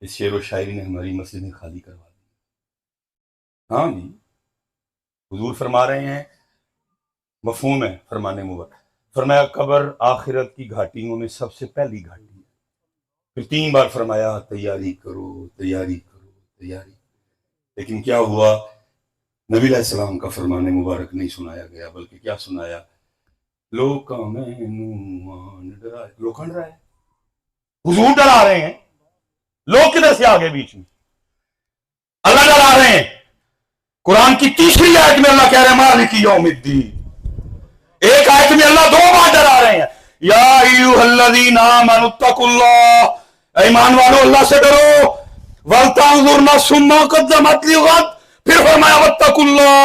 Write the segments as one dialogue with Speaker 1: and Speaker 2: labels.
Speaker 1: اس شعر و شاعری نے ہماری مسجدیں خالی کروا دی. ہاں جی، حضور فرما رہے ہیں، مفہوم ہے فرمانے مبارک. فرمایا قبر آخرت کی گھاٹیوں میں سب سے پہلی گھاٹی ہے. پھر 3 بار فرمایا تیاری کرو تیاری کرو تیاری. لیکن کیا ہوا؟ نبی علیہ السلام کا فرمان مبارک نہیں سنایا گیا، بلکہ کیا سنایا؟ لوگ ڈرا ہے. حضور ڈرا رہے ہیں، لوگ کدھر سے آگے بیچ میں؟ اللہ ڈرا رہے ہیں. قرآن کی تیسری آیت میں اللہ کہہ رہے ہیں مالک یوم الدین. ایک آیت میں اللہ 2 بار ڈرا رہے ہیں، یا ایھا الذین آمنوا اتقوا اللہ، ایمان والو اللہ سے ڈرو. ولتنظر نفس ما قدمت لغد، پھر فرمایا واتقوا اللہ.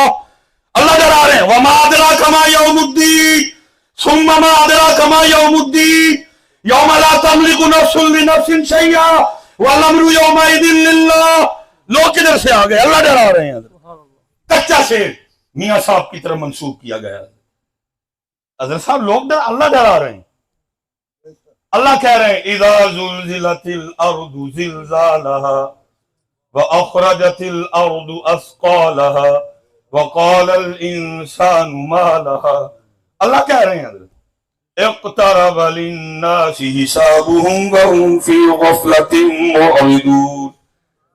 Speaker 1: اللہ ڈرا رہے ہیں وما ادراک ما یوم الدین ثم ما ادراک ما یوم الدین یوم لا تملک نفس لنفس شیئا والامر یومئذ للہ. لوگ کدھر سے آ گئے؟ اللہ ڈرا رہے ہیں. کچا شعر میاں صاحب کی طرف منسوخ کیا گیا. حضرت صاحب لوگ اللہ ڈرا رہے ہیں. اللہ کہہ رہے ہیں اذا زلزلت الارض زلزالها واخرجت الارض اثقالها وقال الانسان ما لها. اللہ کہہ رہے ہیں حضرت اقترب للناس حسابهم وهم في غفلة معرضون.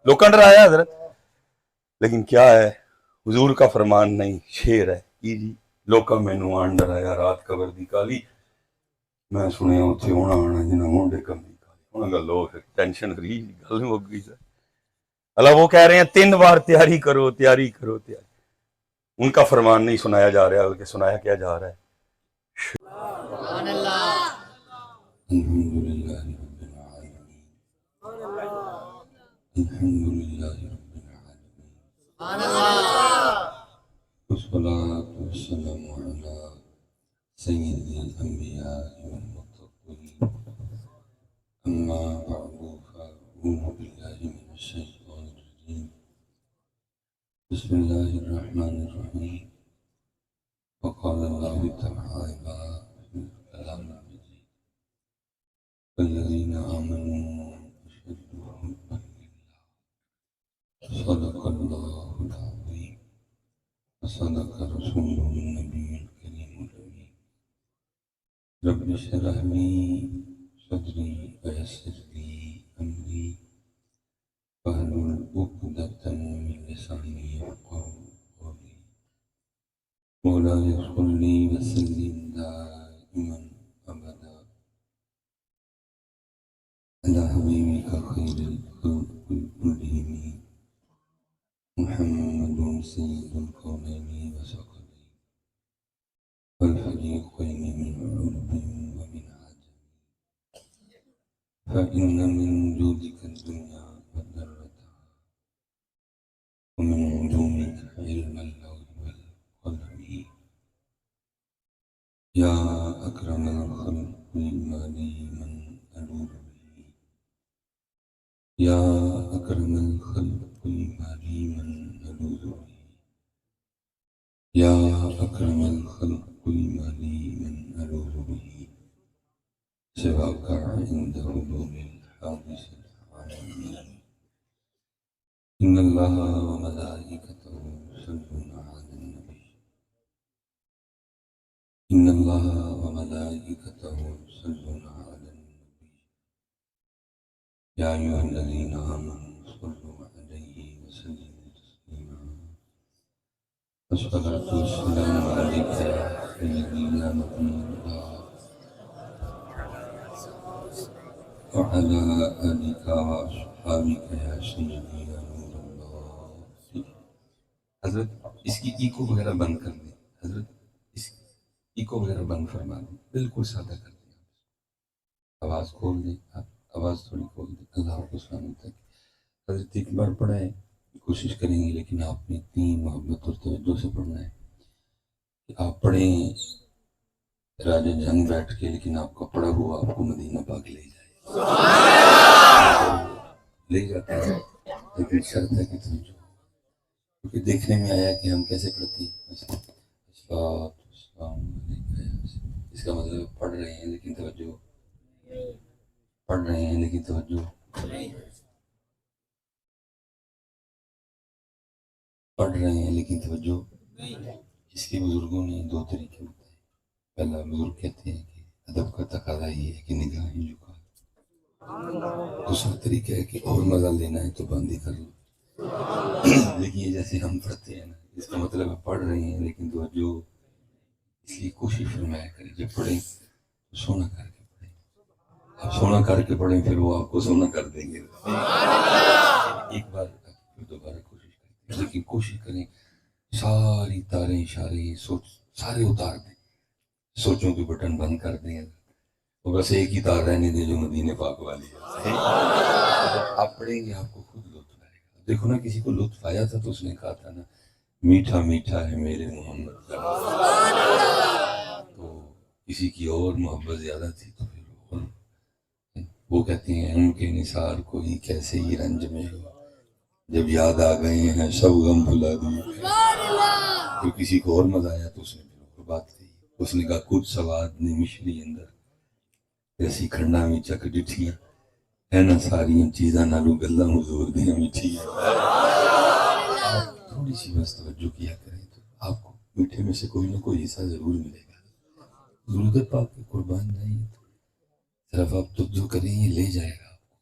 Speaker 1: لوگ ڈرایا حضرت، لیکن کیا ہے؟ حضور کا فرمان نہیں، شعر ہے. جی لوکاں مینوں آن ڈرایا رات قبر دی کالی، میں سنیا اتھے ہونا آنا جنہاں ہونڈے کمی کالی. انہاں گلو ٹینشن فری گل ہو گئی سر. اللہ وہ کہہ رہے ہیں 3 بار تیاری کرو تیاری کرو تیاری. ان کا فرمان نہیں سنایا جا رہا بلکہ سنایا کیا جا رہا ہے؟ سبحان اللہ. الحمدللہ رب العالمین الحمدللہ رب العالمین سبحان اللہ والصلاة والسلام على سید الانبیاء والمتقین. اما بعد فاعوذ باللہ من الشیطان الرجیم. بسم اللہ الرحمن الرحیم. وقال اللہ تعالی في الكلام المجيد والذین آمنوا اشد حبا للہ صدق اللہ العظیم وصدق رسوله النبی الکریم الامین. رب اشرح لي صدری ويسر لي امری واحلل عقدة من لسانی يفقهوا قولی. مولاي صل وسلم دائما ابدا على حبيبك خير الخلق كلهم محمد سيد الكونين وثقلين والفريقين من عرب ومن عجم. فإن من جودك الدنيا وذرتها ومن علومك علم اللوح والقلم. يا أكرم الخلق ما لي من ألوذ به. يا أكرم الخلق ما لي من ألوذ به. يا أكرم الخلق ما لي من ألوذ به سواك عند حلول الحادث العالمين. إن الله وملائكته يصلون على النبي. إن الله وملائكته يصلون على النبي يا أيها الذين آمنوا صلوا عليه وسلموا تسليما. والصلاة والسلام عليك يا سيدي يا نبي الله وعلى آلك وأصحابك يا سيدي يا نور الله. حضرت اس کی ایکو وغیرہ بند کر دیں. حضرت اس ایکو وغیرہ بند فرما دیں، بالکل سادہ کر دیں. آواز کھول دیں، آواز تھوڑی کھول دیں. اللہ کو سلام تک. حضرت ایک بار پڑھا ہے، کوشش کریں گے لیکن آپ نے اتنی محبت اور توجہ سے پڑھنا ہے کہ آپ پڑھیں راجہ جنگ بیٹھ کے، لیکن آپ کا پڑھا ہوا آپ کو مدینہ پاک لے جائے. لے جاتا ہے لیکن شرط ہے کہ توجہ، کیونکہ دیکھنے میں آیا کہ ہم کیسے پڑھتے ہیں. اس کا مطلب پڑھ رہے ہیں لیکن توجہ، پڑھ رہے ہیں لیکن توجہ.
Speaker 2: پڑھ رہے ہیں لیکن توجہ اس کے بزرگوں نے دو طریقے بتائے. پہلا بزرگ کہتے ہیں کہ ادب کا تقاضا یہ ہے کہ نگاہیں جھکا. دوسرا طریقہ ہے کہ اور مزہ لینا ہے تو بندی کر لو. لیکن یہ جیسے ہم پڑھتے ہیں نا، اس کا مطلب ہے پڑھ رہے ہیں لیکن توجہ، اس لیے کوشش فرمایا کریں جب پڑھیں تو سونا کر کے پڑھیں. آپ سونا کر کے پڑھیں پھر وہ آپ کو سونا کر دیں گے. ایک بار پھر دوبارہ کوشش کریں، لیکن کوشش کریں ساری تاریں اشارے سوچ سارے اتار دیں، سوچوں کے بٹن بند کر دیں اور بس ایک ہی تار رہنے دیں جو مدینے پاک والی ہے. آپ پڑھیں گے آپ کو خود لطف آئے گا. دیکھو نا، کسی کو لطف آیا تھا تو اس نے کہا تھا نا، میٹھا میٹھا ہے میرے محمد کا. تو کسی کی اور محبت زیادہ تھی تو پھر وہ کہتے ہیں ان کے نثار کوئی کیسے ہی رنج میں ہو، جب یاد آ گئے ہیں سب غم بھلا دیے. پھر کسی کو اور مزہ آیا تو اس نے پھر اور بات کہی. اس نے کہا کچھ سواد نے مشری اندر ایسی کھنڈا میں چک ڈٹھیاں ہے نا، ساری چیزاں نالو گلا حضور دیا میٹھی. تھوڑی سی بس توجہ کیا کریں تو آپ کو میٹھے میں سے کوئی نہ کوئی حصہ ضرور ملے گا. درود پاک کی قربان جائیں تو صرف آپ توجہ کریں یہ لے جائے گا آپ کو.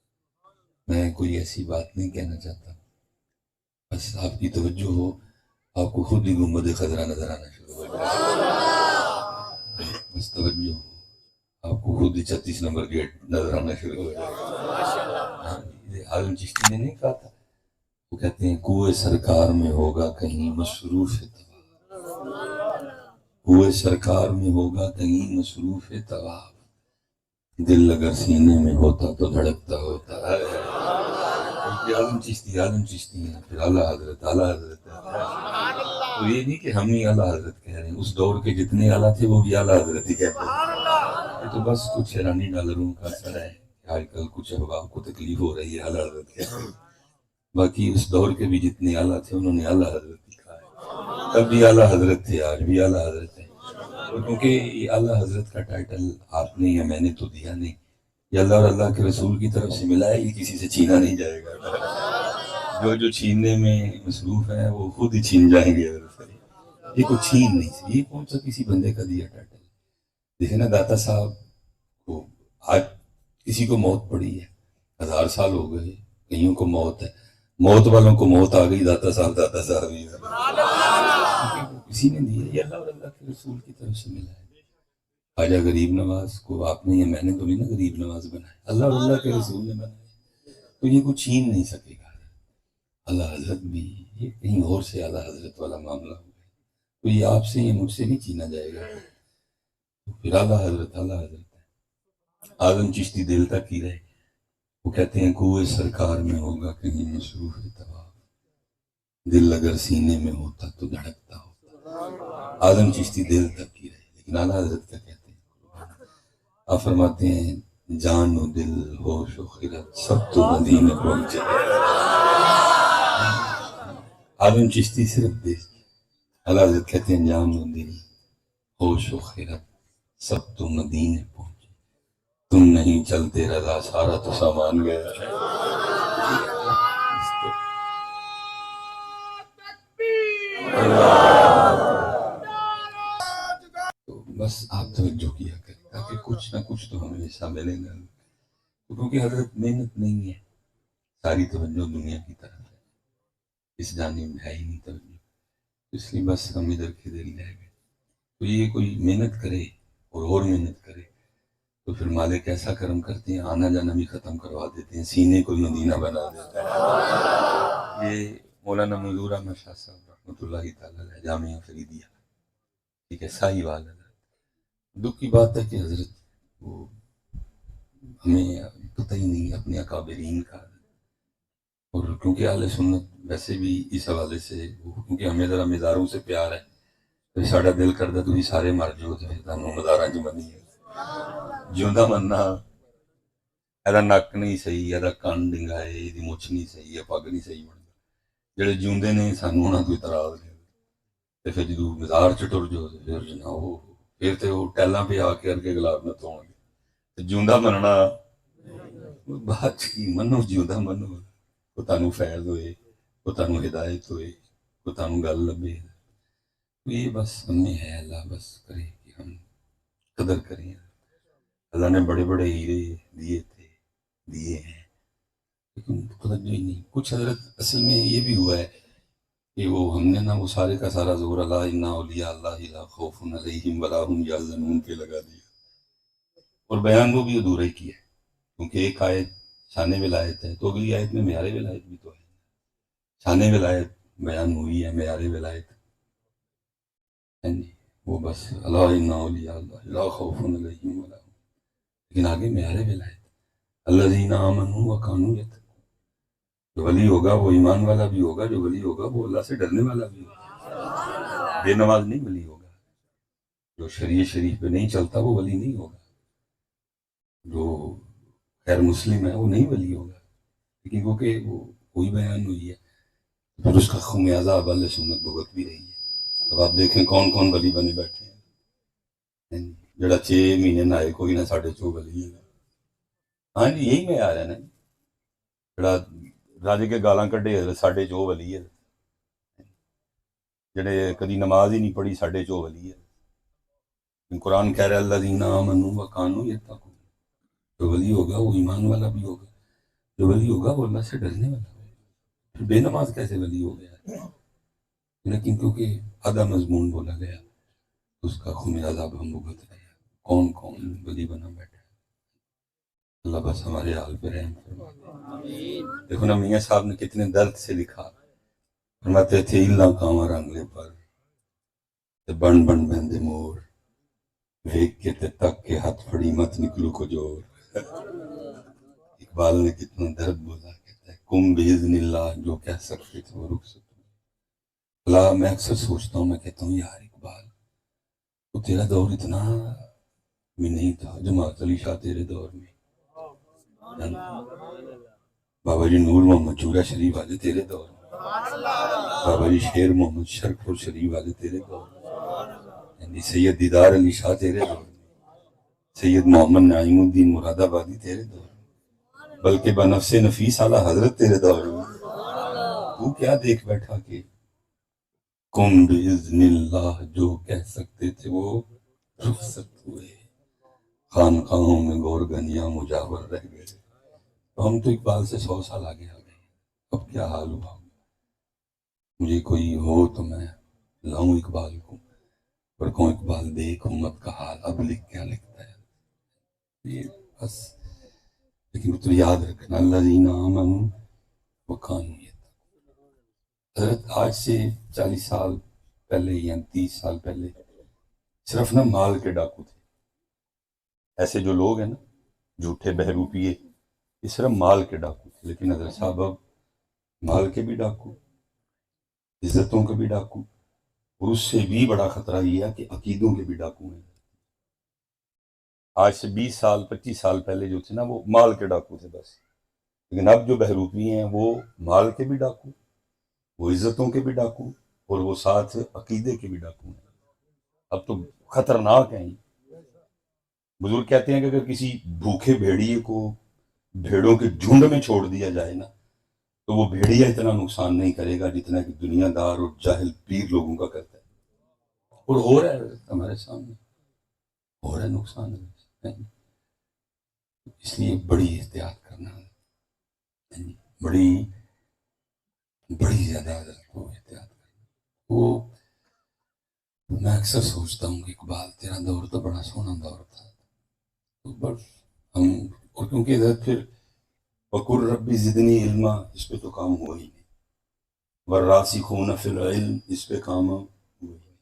Speaker 2: میں کوئی ایسی بات نہیں کہنا چاہتا، بس آپ کی توجہ ہو آپ کو خود ہی گنبد خضرا نظر آنا شروع ہو جائے گا. بس توجہ ہو آپ کو خود ہی 36 نمبر گیٹ نظر آنا شروع ہو جائے گا. عالم چشتی نے نہیں کہا تھا، وہ کہتے ہیں کوئے سرکار میں ہوگا کہیں مصروف طواف، کوئے سرکار میں ہوگا کہیں مصروف طواف، دل اگر سینے میں ہوتا تو دھڑکتا ہوتا ہے. عالم چشتی ہیں، پھر اعلیٰ حضرت ہے. تو یہ نہیں کہ ہم ہی اعلیٰ حضرت کہہ رہے ہیں، اس دور کے جتنے اعلیٰ تھے وہ بھی اعلیٰ حضرت ہی کہتے ہیں. یہ تو بس کچھ ایرانی ڈالروں کا اثر ہے کہ آج کل کچھ احباب کو تکلیف ہو رہی ہے اعلیٰ حضرت کہتے ہیں. باقی اس دور کے بھی جتنے اعلیٰ تھے انہوں نے اعلیٰ حضرت لکھا ہے. تب بھی اعلیٰ حضرت تھے، آج بھی اعلیٰ حضرت ہے. کیونکہ یہ اعلیٰ حضرت کا ٹائٹل آپ نے یا میں نے تو دیا نہیں، یہ اللہ اور اللہ کے رسول کی طرف سے ملا ہے، یہ کسی سے چھینا نہیں جائے گا. جو چھیننے میں مصروف ہیں وہ خود ہی چھین جائیں گے. یہ کوئی چھین نہیں سی، یہ کون سا کسی بندے کا دیا ٹائٹل. دیکھیں نا داتا صاحب کو آج کسی کو موت پڑی ہے، 1000 سال ہو گئے، کئیوں کو موت ہے، موت والوں کو موت آ گئی، داتا صاحب ہی ہے. کسی نے دیا، یہ اللہ اور اللہ کے رسول کی طرف سے ملا ہے. خواجہ غریب نواز کو آپ نے یا میں نے تو نہیں نا غریب نواز بنایا، اللہ اور اللہ کے رسول نے بنایا. تو یہ کوئی چھین نہیں سکے گا. اللہ حضرت بھی یہ کہیں اور سے اعلیٰ حضرت والا معاملہ ہو گیا، تو یہ آپ سے یہ مجھ سے نہیں چھینا جائے گا. تو پھر اعلیٰ حضرت ہے. اعظم چشتی دل تک ہی رہے. وہ کہتے ہیں کوئے سرکار میں ہوگا کہیں مصروف طواف، دل اگر سینے میں ہوتا تو دھڑکتا ہوتا. اعظم چشتی دل تک ہی رہے، لیکن اعلیٰ حضرت کا کہتے ہیں. آپ فرماتے ہیں جان و دل ہوش و خرد سب تو مدینے پہنچے. عالم چشتی صرف دیش، اعلیٰ حضرت کہتے ہیں جان و دل ہوش و خرد سب تو مدینے پہنچے، تم نہیں چلتے رضا سارا تو سامان گیا. تو بس آپ توجہ کیا کریں تاکہ کچھ نہ کچھ تو ہمیں حصہ ملے گا. کیونکہ حضرت محنت نہیں ہے، ساری توجہ دنیا کی طرف ہے، اس جانب ہے ہی نہیں توجہ، اس لیے بس ہم ادھر کے ادھر ہی رہ گئے. تو یہ کوئی محنت کرے اور محنت کرے تو پھر مالک ایسا کرم کرتے ہیں آنا جانا بھی ختم کروا دیتے ہیں، سینے کو مدینہ بنا دیتا ہے. یہ مولانا منظور احمد شاہ صاحب رحمۃ اللہ تعالیٰ علیہ جامعہ فریدیہ، ٹھیک ہے، ساہی وال حضرت. دکھ کی بات ہے کہ حضرت وہ ہمیں پتہ ہی نہیں اپنے اکابرین کا، اور کیونکہ اہل سنت ویسے بھی اس حوالے سے کیونکہ ہمیں ذرا مزاروں سے پیار ہے، تو ساڈا دل کردا تسی سارے مر جاؤ تے تانوں مزاراں چ منیے. جیوندا مننا ایدا نک نہیں صحیح، ایدا کن ڈنگا ہے، ایدی مچھ نہیں صحیح ہے، پگ نہیں صحیح بنتا. جڑے جیوندے نے سانوں انہاں تو اعتراض نہیں، تے پھر جدوں مزار چ ٹر جاؤ پھر جناب پھر تے وہ ٹیلاں پہ آ کے کے گلاب نہ دھون گے. تے جیوندا مننا بات کی منو، جیوندا منو، وہ تانوں فیض ہوئے، وہ تانوں ہدایت ہوئے، کو تانوں گل لبے. یہ بس ہم میں ہے. اللہ بس کرے کہ ہم قدر کریں. اللہ نے بڑے بڑے ہیرے دیے ہیں لیکن توجہ ہی نہیں. کچھ حضرت اصل میں یہ بھی ہوا ہے کہ وہ ہم نے نا وہ سارے کا سارا زور اللہ انا اولیاء اللہ لا خوف علیہم ولا هم یحزنون پہ لگا دیا اور بیان وہ بھی ادھورا ہی کیا کیونکہ ایک آیت شان ولایت ہے تو اگلی آیت میں معیار ولایت بھی تو ہے. شان ولایت بیان ہوئی ہے, معیار ولایت ہے جی وہ بس اللہ انا اولیاء اللہ لا خوف علیہم ولا هم. لیکن آگے معیار ولایت الذین آمنوا وکانوا یتقون. جو ولی ہوگا وہ ایمان والا بھی ہوگا, جو ولی ہوگا وہ اللہ سے ڈرنے والا بھی ہوگا. بے نماز نہیں ولی ہوگا, جو شریف پہ نہیں چلتا وہ ولی نہیں ہوگا, جو غیر مسلم ہے وہ نہیں ولی ہوگا. لیکن کیونکہ وہ کوئی بیان ہوئی ہے پھر اس کا خمیازہ اب اہل سنت بھگت بھی رہی ہے. اب آپ دیکھیں کون کون ولی بنے بیٹھے ہیں. جڑا 6 مہینے نہائے کوئی نہ 4.5 ولی ہے. ہاں جی یہی معیار ہے نا. جڑا راجے کے گالاں کڈے 4.5 ولی ہے. جڑے کدی نماز ہی نہیں پڑھی 4.5 ولی ہے. قرآن کہہ رہا ہے الذین آمنوا وکانوا یتقون. جو ولی ہوگا وہ ایمان والا بھی ہوگا, جو ولی ہوگا وہ اللہ سے ڈرنے والا ہوگا. بے نماز کیسے ولی ہو گیا؟ لیکن کیونکہ آدھا مضمون بولا گیا اس کا خمیازہ اب ہم بھگت رہے ہیں. کون کون ولی بنا بیٹھا. اللہ بس ہمارے حال پہ رحم فرمائے. دیکھو نا میاں صاحب نے کتنے درد سے لکھا. فرماتے تھے اللہ کاواں رنگلے پر تے بن بن بہندے مور ویک کے تے تک کے ہاتھ پھڑی مت نکلو کو جور. اقبال نے کتنا درد بولا. کہتا ہے کم باذن اللہ جو کہہ سکتے تھے وہ رک سکتے. اللہ میں اکثر سوچتا ہوں, میں کہتا ہوں یار اقبال تو تیرا دور اتنا بھی نہیں تھا. جماعت علی شاہ تیرے دور میں, بابا جی نور محمد چورا شریف والے تیرے دور میں, بابا جی شیر محمد شرکپور شریف والے تیرے دور میں, سید دیدار علی شاہ تیرے دور میں, سید محمد نعیم الدین مراد آبادی تیرے دور میں, بلکہ بنفس نفیس اعلیٰ حضرت تیرے دور میں. تو کیا دیکھ بیٹھا کہ کم باذن اللہ جو کہہ سکتے تھے وہ رخصت ہوئے. خانقاہوں میں گور گنیاں مجاور رہ گئے. تو ہم تو اقبال سے 100 سال آگے آ گئے. اب کیا حال ہوا. مجھے کوئی ہو تو میں لاؤں اقبال کو پر کہوں اقبال دیکھ امت کا حال اب لکھ کیا لکھتا ہے. یہ بس لیکن تو یاد رکھنا الذین آمنوا وکانوا یتقون. حضرت آج سے 40 سال پہلے یا 30 سال پہلے صرف نا مال کے ڈاکو تھے. ایسے جو لوگ ہیں نا جھوٹے بہروپیے یہ صرف مال کے ڈاکو تھے. لیکن حضرت صاحب اب مال کے بھی ڈاکو, عزتوں کے بھی ڈاکو, اور اس سے بھی بڑا خطرہ یہ ہے کہ عقیدوں کے بھی ڈاکو ہیں. آج سے 20 سال 25 سال پہلے جو تھے نا وہ مال کے ڈاکو تھے بس. لیکن اب جو بہروپی ہیں وہ مال کے بھی ڈاکو, وہ عزتوں کے بھی ڈاکو, اور وہ ساتھ عقیدے کے بھی ڈاکو ہیں. اب تو خطرناک ہیں. بزرگ کہتے ہیں کہ اگر کسی بھوکے بھیڑیے کو بھیڑوں کے جھنڈ میں چھوڑ دیا جائے نا تو وہ بھیڑیا اتنا نقصان نہیں کرے گا جتنا کہ دنیا دار اور جاہل پیر لوگوں کا کرتا ہے. اور ہو رہا ہے ہمارے سامنے, ہو رہا ہے نقصان. اس لیے بڑی احتیاط کرنا ہے, بڑی زیادہ کو احتیاط کرنا. وہ میں اکثر سوچتا ہوں کہ اقبال تیرا دور تو بڑا سونا دور تھا. تو بس ہم اور کیونکہ ادھر پھر وقر ربی زدنی علما اس پہ تو کام ہوا ہی نہیں, والراسخون فی العلم اس پہ کام ہوا ہی نہیں,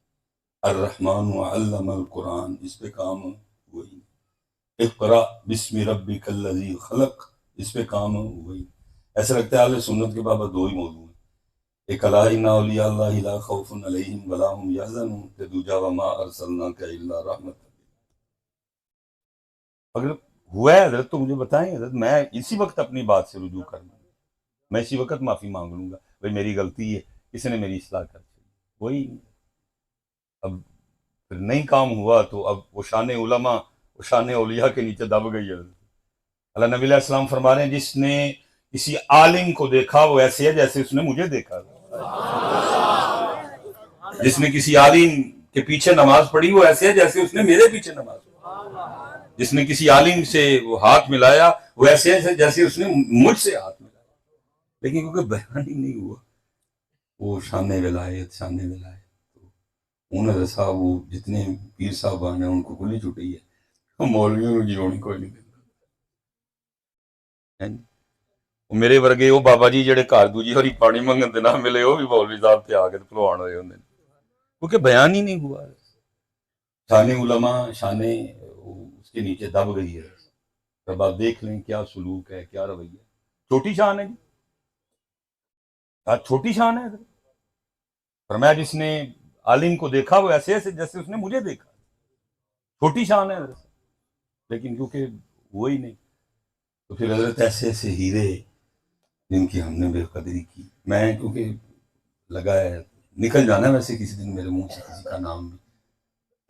Speaker 2: الرحمن علم القرآن اس پہ کام ہوا ہی نہیں, اقرا بسم ربک الذی خلق اس پہ کام ہوا ہی نہیں. ایسا لگتا ہے اہل سنت کے بابا 2 ہی موضوع ہیں, ایک الا ان اولیاء اللہ لا خوف علیہم ولا هم یحزنون, تے دوجا وما ارسلناک الا رحمت. اگر ہوا ہے حضرت تو مجھے بتائیں حضرت, میں اسی وقت اپنی بات سے رجوع کروں گا, میں اسی وقت معافی مانگ لوں گا. بھائی میری غلطی ہے, کسی نے میری اصلاح کر دی, وہی اب پھر نہیں کام ہوا تو اب وہ شان علماء وہ شان اولیاء کے نیچے دب گئی ہے. اللہ نبی علیہ السلام فرما رہے ہیں جس نے کسی عالم کو دیکھا وہ ایسے ہے جیسے اس نے مجھے دیکھا. جس نے کسی عالم کے پیچھے نماز پڑھی وہ ایسے ہے جیسے اس نے میرے پیچھے نماز پڑھی. جس نے کسی عالم سے وہ ہاتھ ملایا وہ ایسے ہے جیسے اس نے مجھ سے ہاتھ ملایا. لیکن کیونکہ بیان ہی نہیں ہوا وہ شان ولایت انہوں صاحب وہ جتنے پیر صاحبان ہیں ان کو کلی چھٹی ہے, مولویوں کو جیونی کوئی نہیں دیتا. میرے ورگے وہ بابا جی جڑے گھر دوجی ہری پانی منگن دے نہ ملے وہ بھی مولوی صاحب تے آ کے پلوان ہوئے ہوندے کیونکہ بیان ہی نہیں ہوا. شان علماء شان اس کے نیچے دب گئی ہے. جب آپ دیکھ لیں کیا سلوک ہے کیا رویہ. چھوٹی شان ہے جی, چھوٹی شان ہے. فرمایا جس نے عالم کو دیکھا وہ ایسے ایسے جیسے اس نے مجھے دیکھا. چھوٹی شان ہے لیکن کیونکہ وہی نہیں تو پھر حضرت ایسے ایسے ہیرے جن کی ہم نے بے قدری کی. میں کیونکہ لگا ہے نکل جانا ہے ویسے کسی دن میرے منہ سے کسی کا نام بھی.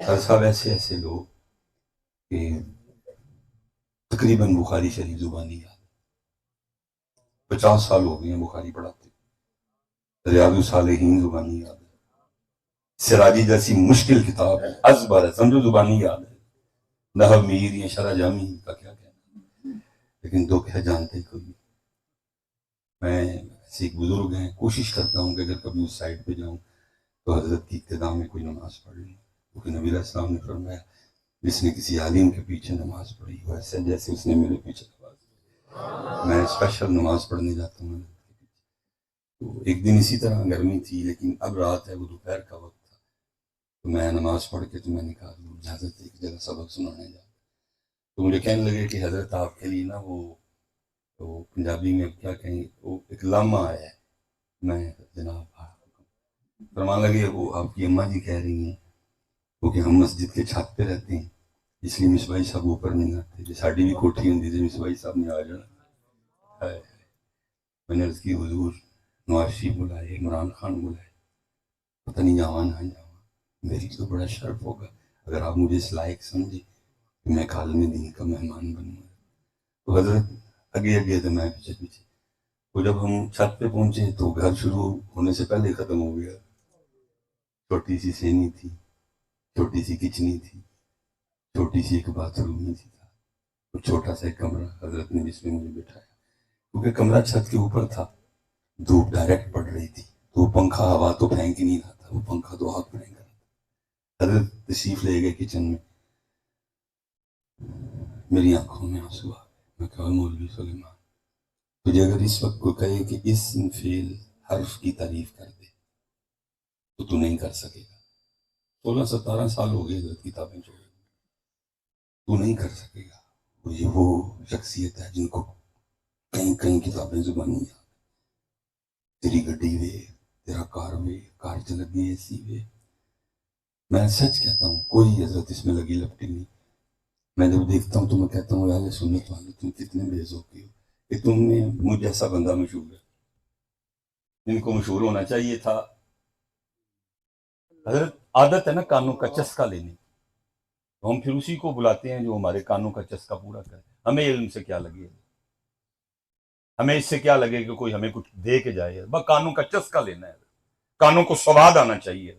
Speaker 2: سر صاحب ایسے ایسے لوگ کہ تقریباً بخاری شریف زبانی یاد 50 سال ہو گئے ہیں بخاری پڑھاتے. ریاض الصالحین زبانی یاد ہے. سراجی جیسی مشکل کتاب ہے ازبر ہے سمجھو زبانی یاد ہے. نحو میر یا شرح جامی کا کیا کہنا, لیکن دو کہہ جانتے ہی کوئی. میں ایسے ایک بزرگ ہیں کوشش کرتا ہوں کہ اگر کبھی اس سائٹ پہ جاؤں تو حضرت کی ابتدا میں کوئی نماز پڑھ لوں, کیونکہ نبی علیہ السلام نے فرمایا جس نے کسی عالم کے پیچھے نماز پڑھی وہ ایسے جیسے اس نے میرے پیچھے نماز پڑھی. میں اسپیشل نماز پڑھنے جاتا ہوں. تو ایک دن اسی طرح گرمی تھی لیکن اب رات ہے وہ دوپہر کا وقت تھا تو میں نماز پڑھ کے تو میں نے کہا اجازت ایک جگہ سبق سنانے جا. تو مجھے کہنے لگے کہ حضرت آپ کے لیے نا وہ پنجابی میں کیا کہیں وہ ایک لمحہ آیا ہے. میں جناب فرمان لگے وہ آپ کی اماں جی کہہ رہی ہیں کیونکہ ہم مسجد کے چھت پہ رہتے ہیں اس لیے مصباحی صاحب اوپر نہیں آتے. جو ساڑی بھی کوٹھی ہوتی تھی مصباحی صاحب نے آ جانا. میں نے عرض کی حضور نواز شریف بلائے عمران خان بلائے پتہ نہیں جاواں نہ جاواں میری تو بڑا شرف ہوگا اگر آپ مجھے اس لائق سمجھے کہ میں عالم دین کا مہمان بنوں. تو حضرت آگے آگے تو میں پیچھے پیچھے. تو جب ہم چھت پہ پہنچے تو گھر شروع ہونے سے پہلے ختم ہو گیا. چھوٹی سی سینی تھی, چھوٹی سی کچنی تھی, چھوٹی سی ایک باتھ روم میں تھا, اور چھوٹا سا ایک کمرہ حضرت نے جس میں مجھے بٹھایا. کیونکہ کمرہ چھت کے اوپر تھا, دھوپ ڈائریکٹ پڑ رہی تھی تو پنکھا ہوا تو پھینک ہی نہیں رہا تھا, وہ پنکھا تو آگ پھینک رہا تھا. حضرت تشریف لے گئے کچن میں. میری آنکھوں میں آنسو آ گئے. میں کہا مولوی سلیمان تجھے اگر اس وقت کو کہے کہ اسم فعل حرف کی تعریف کر دے تو تو نہیں کر سکے گا. 16-17 سال ہو گئے حضرت کتابیں چھوڑے, تو نہیں کر سکے گا. یہ وہ شخصیت ہے جن کو کہیں کہیں کتابیں زبانی یاد. تیری گڈی وے, تیرا کار وے, کار چ لگی ایسی وے. میں سچ کہتا ہوں کوئی حضرت اس میں لگی لپٹی نہیں. میں جب دیکھتا ہوں تو میں کہتا ہوں اہل سنت والے تم کتنے بے ذوقی ہو کہ تم نے مجھ جیسا بندہ مشہور ہے. جن کو مشہور ہونا چاہیے تھا. حضرت عادت ہے نا کانوں کا چسکا لینے, تو ہم پھر اسی کو بلاتے ہیں جو ہمارے کانوں کا چسکا پورا کرے. ہمیں علم سے کیا لگے, ہمیں اس سے کیا لگے کہ کوئی ہمیں کچھ دے کے جائے. بس کانوں کا چسکا لینا ہے, کانوں کو سواد آنا چاہیے.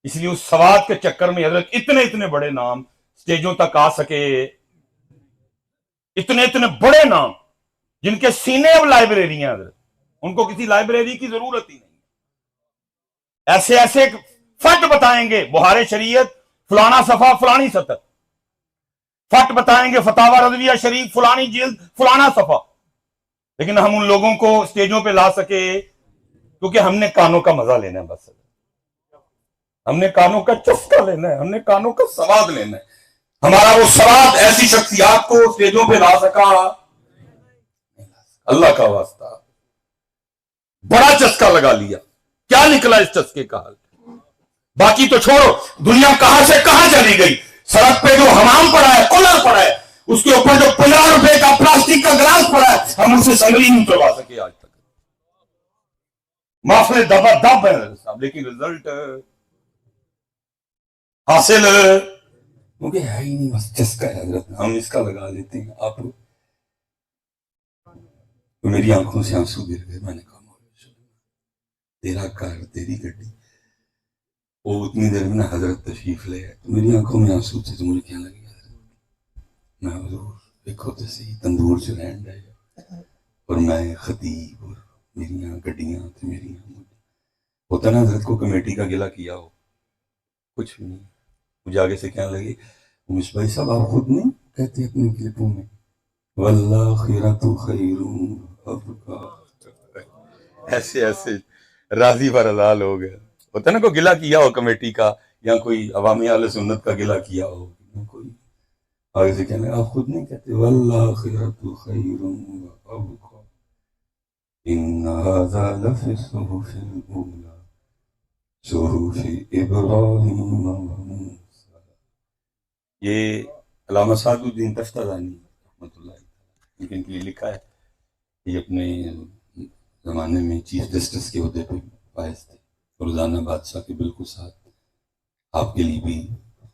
Speaker 2: اس لیے اس سواد کے چکر میں حضرت اتنے اتنے بڑے نام سٹیجوں تک آ سکے, اتنے اتنے بڑے نام جن کے سینے اب لائبریری ہیں حضرت, ان کو کسی لائبریری کی ضرورت ہی نہیں. ایسے ایسے فٹ بتائیں گے بہار شریعت فلانا صفحہ فلانی سطر, فٹ بتائیں گے فتاوی رضویہ شریف فلانی جلد فلانا صفحہ, لیکن ہم ان لوگوں کو سٹیجوں پہ لا سکے کیونکہ ہم نے کانوں کا مزہ لینا ہے. بس ہم نے کانوں کا چسکا لینا ہے, ہم نے کانوں کا سواد لینا ہے. ہمارا وہ سواد ایسی شخصیات کو سٹیجوں پہ لا سکا اللہ کا واسطہ. بڑا چسکا لگا لیا, کیا نکلا اس چسکے کا حل. باقی تو چھوڑو, دنیا کہاں سے کہاں چلی گئی. سڑک پہ جو حمام پڑا ہے, کولر پڑا ہے, اس کے اوپر جو 50 روپے کا پلاسٹک کا گلاس پڑا ہے, ہم اسے سنگلی نہیں کروا سکے آج تک. معافلے دبا دب ہے صاحب, لیکن رزلٹ حاصل کیونکہ ہے ہی نہیں. بس چسکا ہے حضرت, ہم اس کا لگا لیتے ہیں. آپ میری آنکھوں سے آنسو گر گئے. میں نے کہا تیرا کار تیری گڈی وہ اتنی دیر میں نا حضرت تشریف لے آئے تو میری آنکھوں میں آنسو تھے تو مجھے کہنے لگے حضرت میں حضور دیکھو تو صحیح تندور چ رہن ڈے اور میں خطیب اور میری گڈیاں تھے میری ہوتا نا حضرت کو کمیٹی کا گلہ کیا ہو کچھ بھی نہیں. مجھے آگے سے کہنے لگے مصباح صاحب آپ خود نہیں کہتے اپنے کلپوں میں والآخرۃ خیر وابقیٰ. ایسے ایسے راضی برضا لوگ ہیں. ہوتا ہے نا کوئی گلہ کیا ہو کمیٹی کا یا کوئی عوامی اہل سنت کا گلہ کیا ہو کوئی آگے سے کہنے آپ خود نہیں کہتے والآخرۃ خیر وابقیٰ ان ھذا لفی الصحف الاولی صحف ابراہیم وموسیٰ. یہ علامہ سعد الدین تفتازانی رحمۃ اللہ علیہ ان کے لیے لکھا ہے. یہ اپنے زمانے میں چیف جسٹس کے عہدے پہ فائز تھے. روزانہ بادشاہ کے بالکل ساتھ آپ کے لیے بھی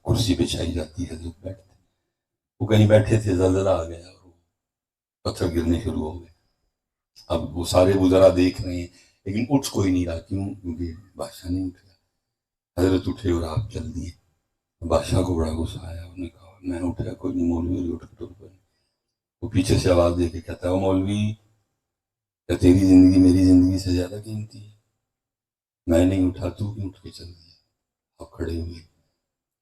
Speaker 2: کرسی بچھائی جاتی ہے حضرت بیٹھتے. وہ کہیں بیٹھے تھے زلزلہ آ گیا اور پتھر گرنے شروع ہو گئے. اب وہ سارے وزراء دیکھ رہے ہیں لیکن اٹھ کوئی نہیں رہا. کیوں؟ کیونکہ بادشاہ نہیں اٹھ گیا. حضرت اٹھے اور آپ چل دیے. بادشاہ کو بڑا غصہ آیا. انہوں نے کہا میں اٹھا کوئی نہیں مولوی اٹھ کے ٹر پڑے. وہ پیچھے سے آواز دے کے کہتا ہے وہ مولوی کیا تیری زندگی میری زندگی سے زیادہ قیمتی ہے؟ میں نہیں اٹھا تو کیوں اٹھ کے چل دیا؟ آپ کھڑے ہوئے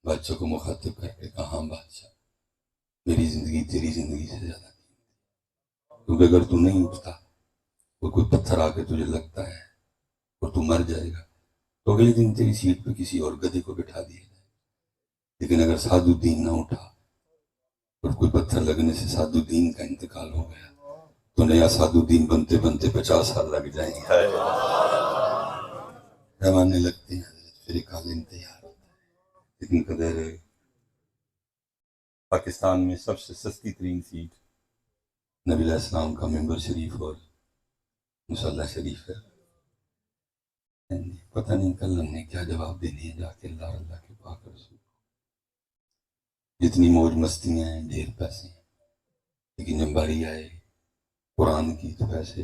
Speaker 2: بادشاہ کو مخاطب کر کے کہا ہاں بادشاہ میری زندگی تیری زندگی سے زیادہ قیمتی، کیونکہ اگر تو نہیں اٹھتا وہ کوئی پتھر آ کے تجھے لگتا ہے اور تو مر جائے گا تو اگلے دن تیری سیٹ پہ کسی اور گدھے کو بٹھا دیا جائے. لیکن اگر سعد الدین نہ اٹھا اور کوئی پتھر لگنے سے سعد الدین کا انتقال ہو گیا تو نیا سعد الدین بنتے بنتے 50 سال لگ جائیں گے. پیمانے لگتے ہیں پھر ایک عالم تیار ہوتا ہے. لیکن قدر پاکستان میں سب سے سستی ترین سیٹ نبی علیہ السلام کا ممبر شریف اور مصلی شریف ہے. پتہ نہیں کل ہم نے کیا جواب دینے ہیں جا کے اللہ کے پاک رسول. جتنی موج مستیاں ہیں ڈھیر پیسے ہیں لیکن جب باری آئے قرآن کی تو پیسے.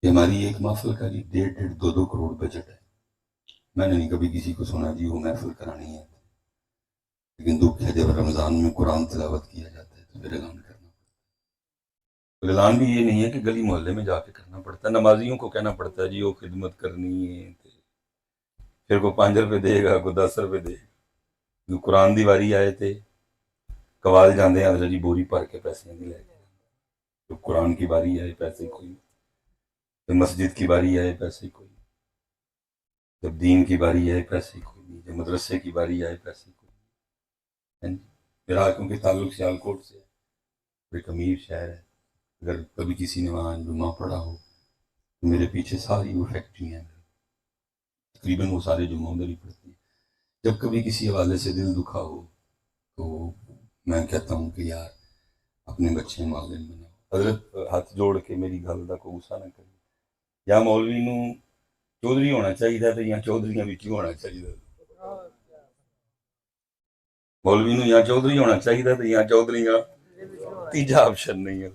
Speaker 2: یہ ہماری ایک محفل کا جی 1.5-2 کروڑ بجٹ ہے. میں نے نہیں کبھی کسی کو سنا جی وہ محفل کرانی ہے. لیکن دکھ ہے جب رمضان میں قرآن تلاوت کیا جاتا ہے تو پھر اعلان کرنا پڑتا ہے. اعلان بھی یہ نہیں ہے کہ گلی محلے میں جا کے کرنا پڑتا ہے. نمازیوں کو کہنا پڑتا ہے جی وہ خدمت کرنی ہے. پھر کوئی 5 روپے دے گا کوئی 10 روپے دے گا. جو قرآن دی واری آئے تھے قوال جاندے ہیں حضرت جی بوری بھر کے پیسے نہیں لے کے. جب قرآن کی باری آئے پیسے کوئی، جب مسجد کی باری آئے پیسے کوئی، جب دین کی باری آئے پیسے کوئی نہیں، جب مدرسے کی باری آئے پیسے کوئی نہیں. میرا کیونکہ تعلق سیالکوٹ سے ایک امیر شہر ہے. اگر کبھی کسی نے وہاں جمعہ پڑھا ہو تو میرے پیچھے ساری وہ فیکٹریاں ہیں تقریباً وہ سارے جمعہ ادھر ہی پڑھتی ہیں. جب کبھی کسی حوالے سے دل دکھا ہو تو میں کہتا ہوں کہ یار اپنے بچے معلم بناؤ. حضرت ہاتھ جوڑ کے میری گل کا کوئی غصہ نہ کرے. یا مولوی نو چودھری ہونا چاہیے تو یا چودھریاں بھی ہونا چاہیے. مولوی نو یا چودھری ہونا چاہیے تو یا چودھریاں تیجا آپشن نہیں ہے.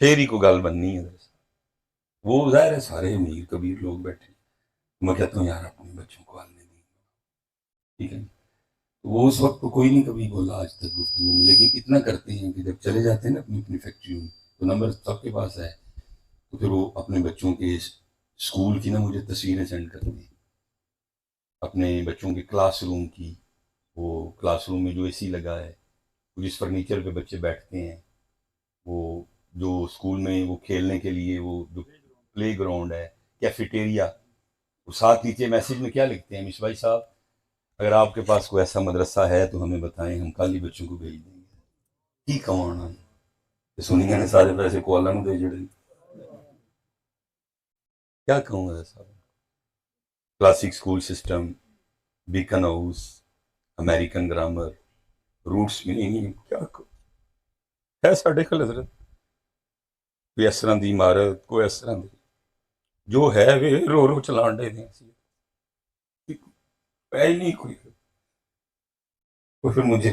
Speaker 2: پھر ہی کوئی گل بننی ہے. وہ ظاہر ہے سارے امیر کبیر لوگ بیٹھے. میں کہتا ہوں یار اپنے بچوں کو عالم دین ٹھیک ہے. وہ اس وقت تو کوئی نہیں کبھی بولا آج تک گفتگو میں. لیکن اتنا کرتے ہیں کہ جب چلے جاتے ہیں نا اپنی اپنی فیکٹریوں میں تو نمبر سب کے پاس ہے تو پھر وہ اپنے بچوں کے اسکول کی نا مجھے تصویریں سینڈ کرتے ہیں. اپنے بچوں کے کلاس روم کی. وہ کلاس روم میں جو اے سی لگا ہے جس فرنیچر پہ بچے بیٹھتے ہیں وہ جو اسکول میں وہ کھیلنے کے لیے وہ جو پلے گراؤنڈ ہے کیفیٹیریا وہ ساتھ نیچے میسج میں کیا لکھتے ہیں مصباح صاحب اگر آپ کے پاس کوئی ایسا مدرسہ ہے تو ہمیں بتائیں ہم کل ہی بچوں کو بھیج دیں گے. کی کہاں سنیا نے سارے پیسے کو اللہ نے دے جڑے. کیا کہوں گا صاحب. Classic school system Beaconhouse American grammar roots بھی نہیں. کیا ہے ساڈے کول حضرت کوئی اس طرح دی عمارت کوئی اس طرح دی جو ہے وہ رو رو چلان ڈے دیں ہے ہی نہیں کوئی. پھر مجھے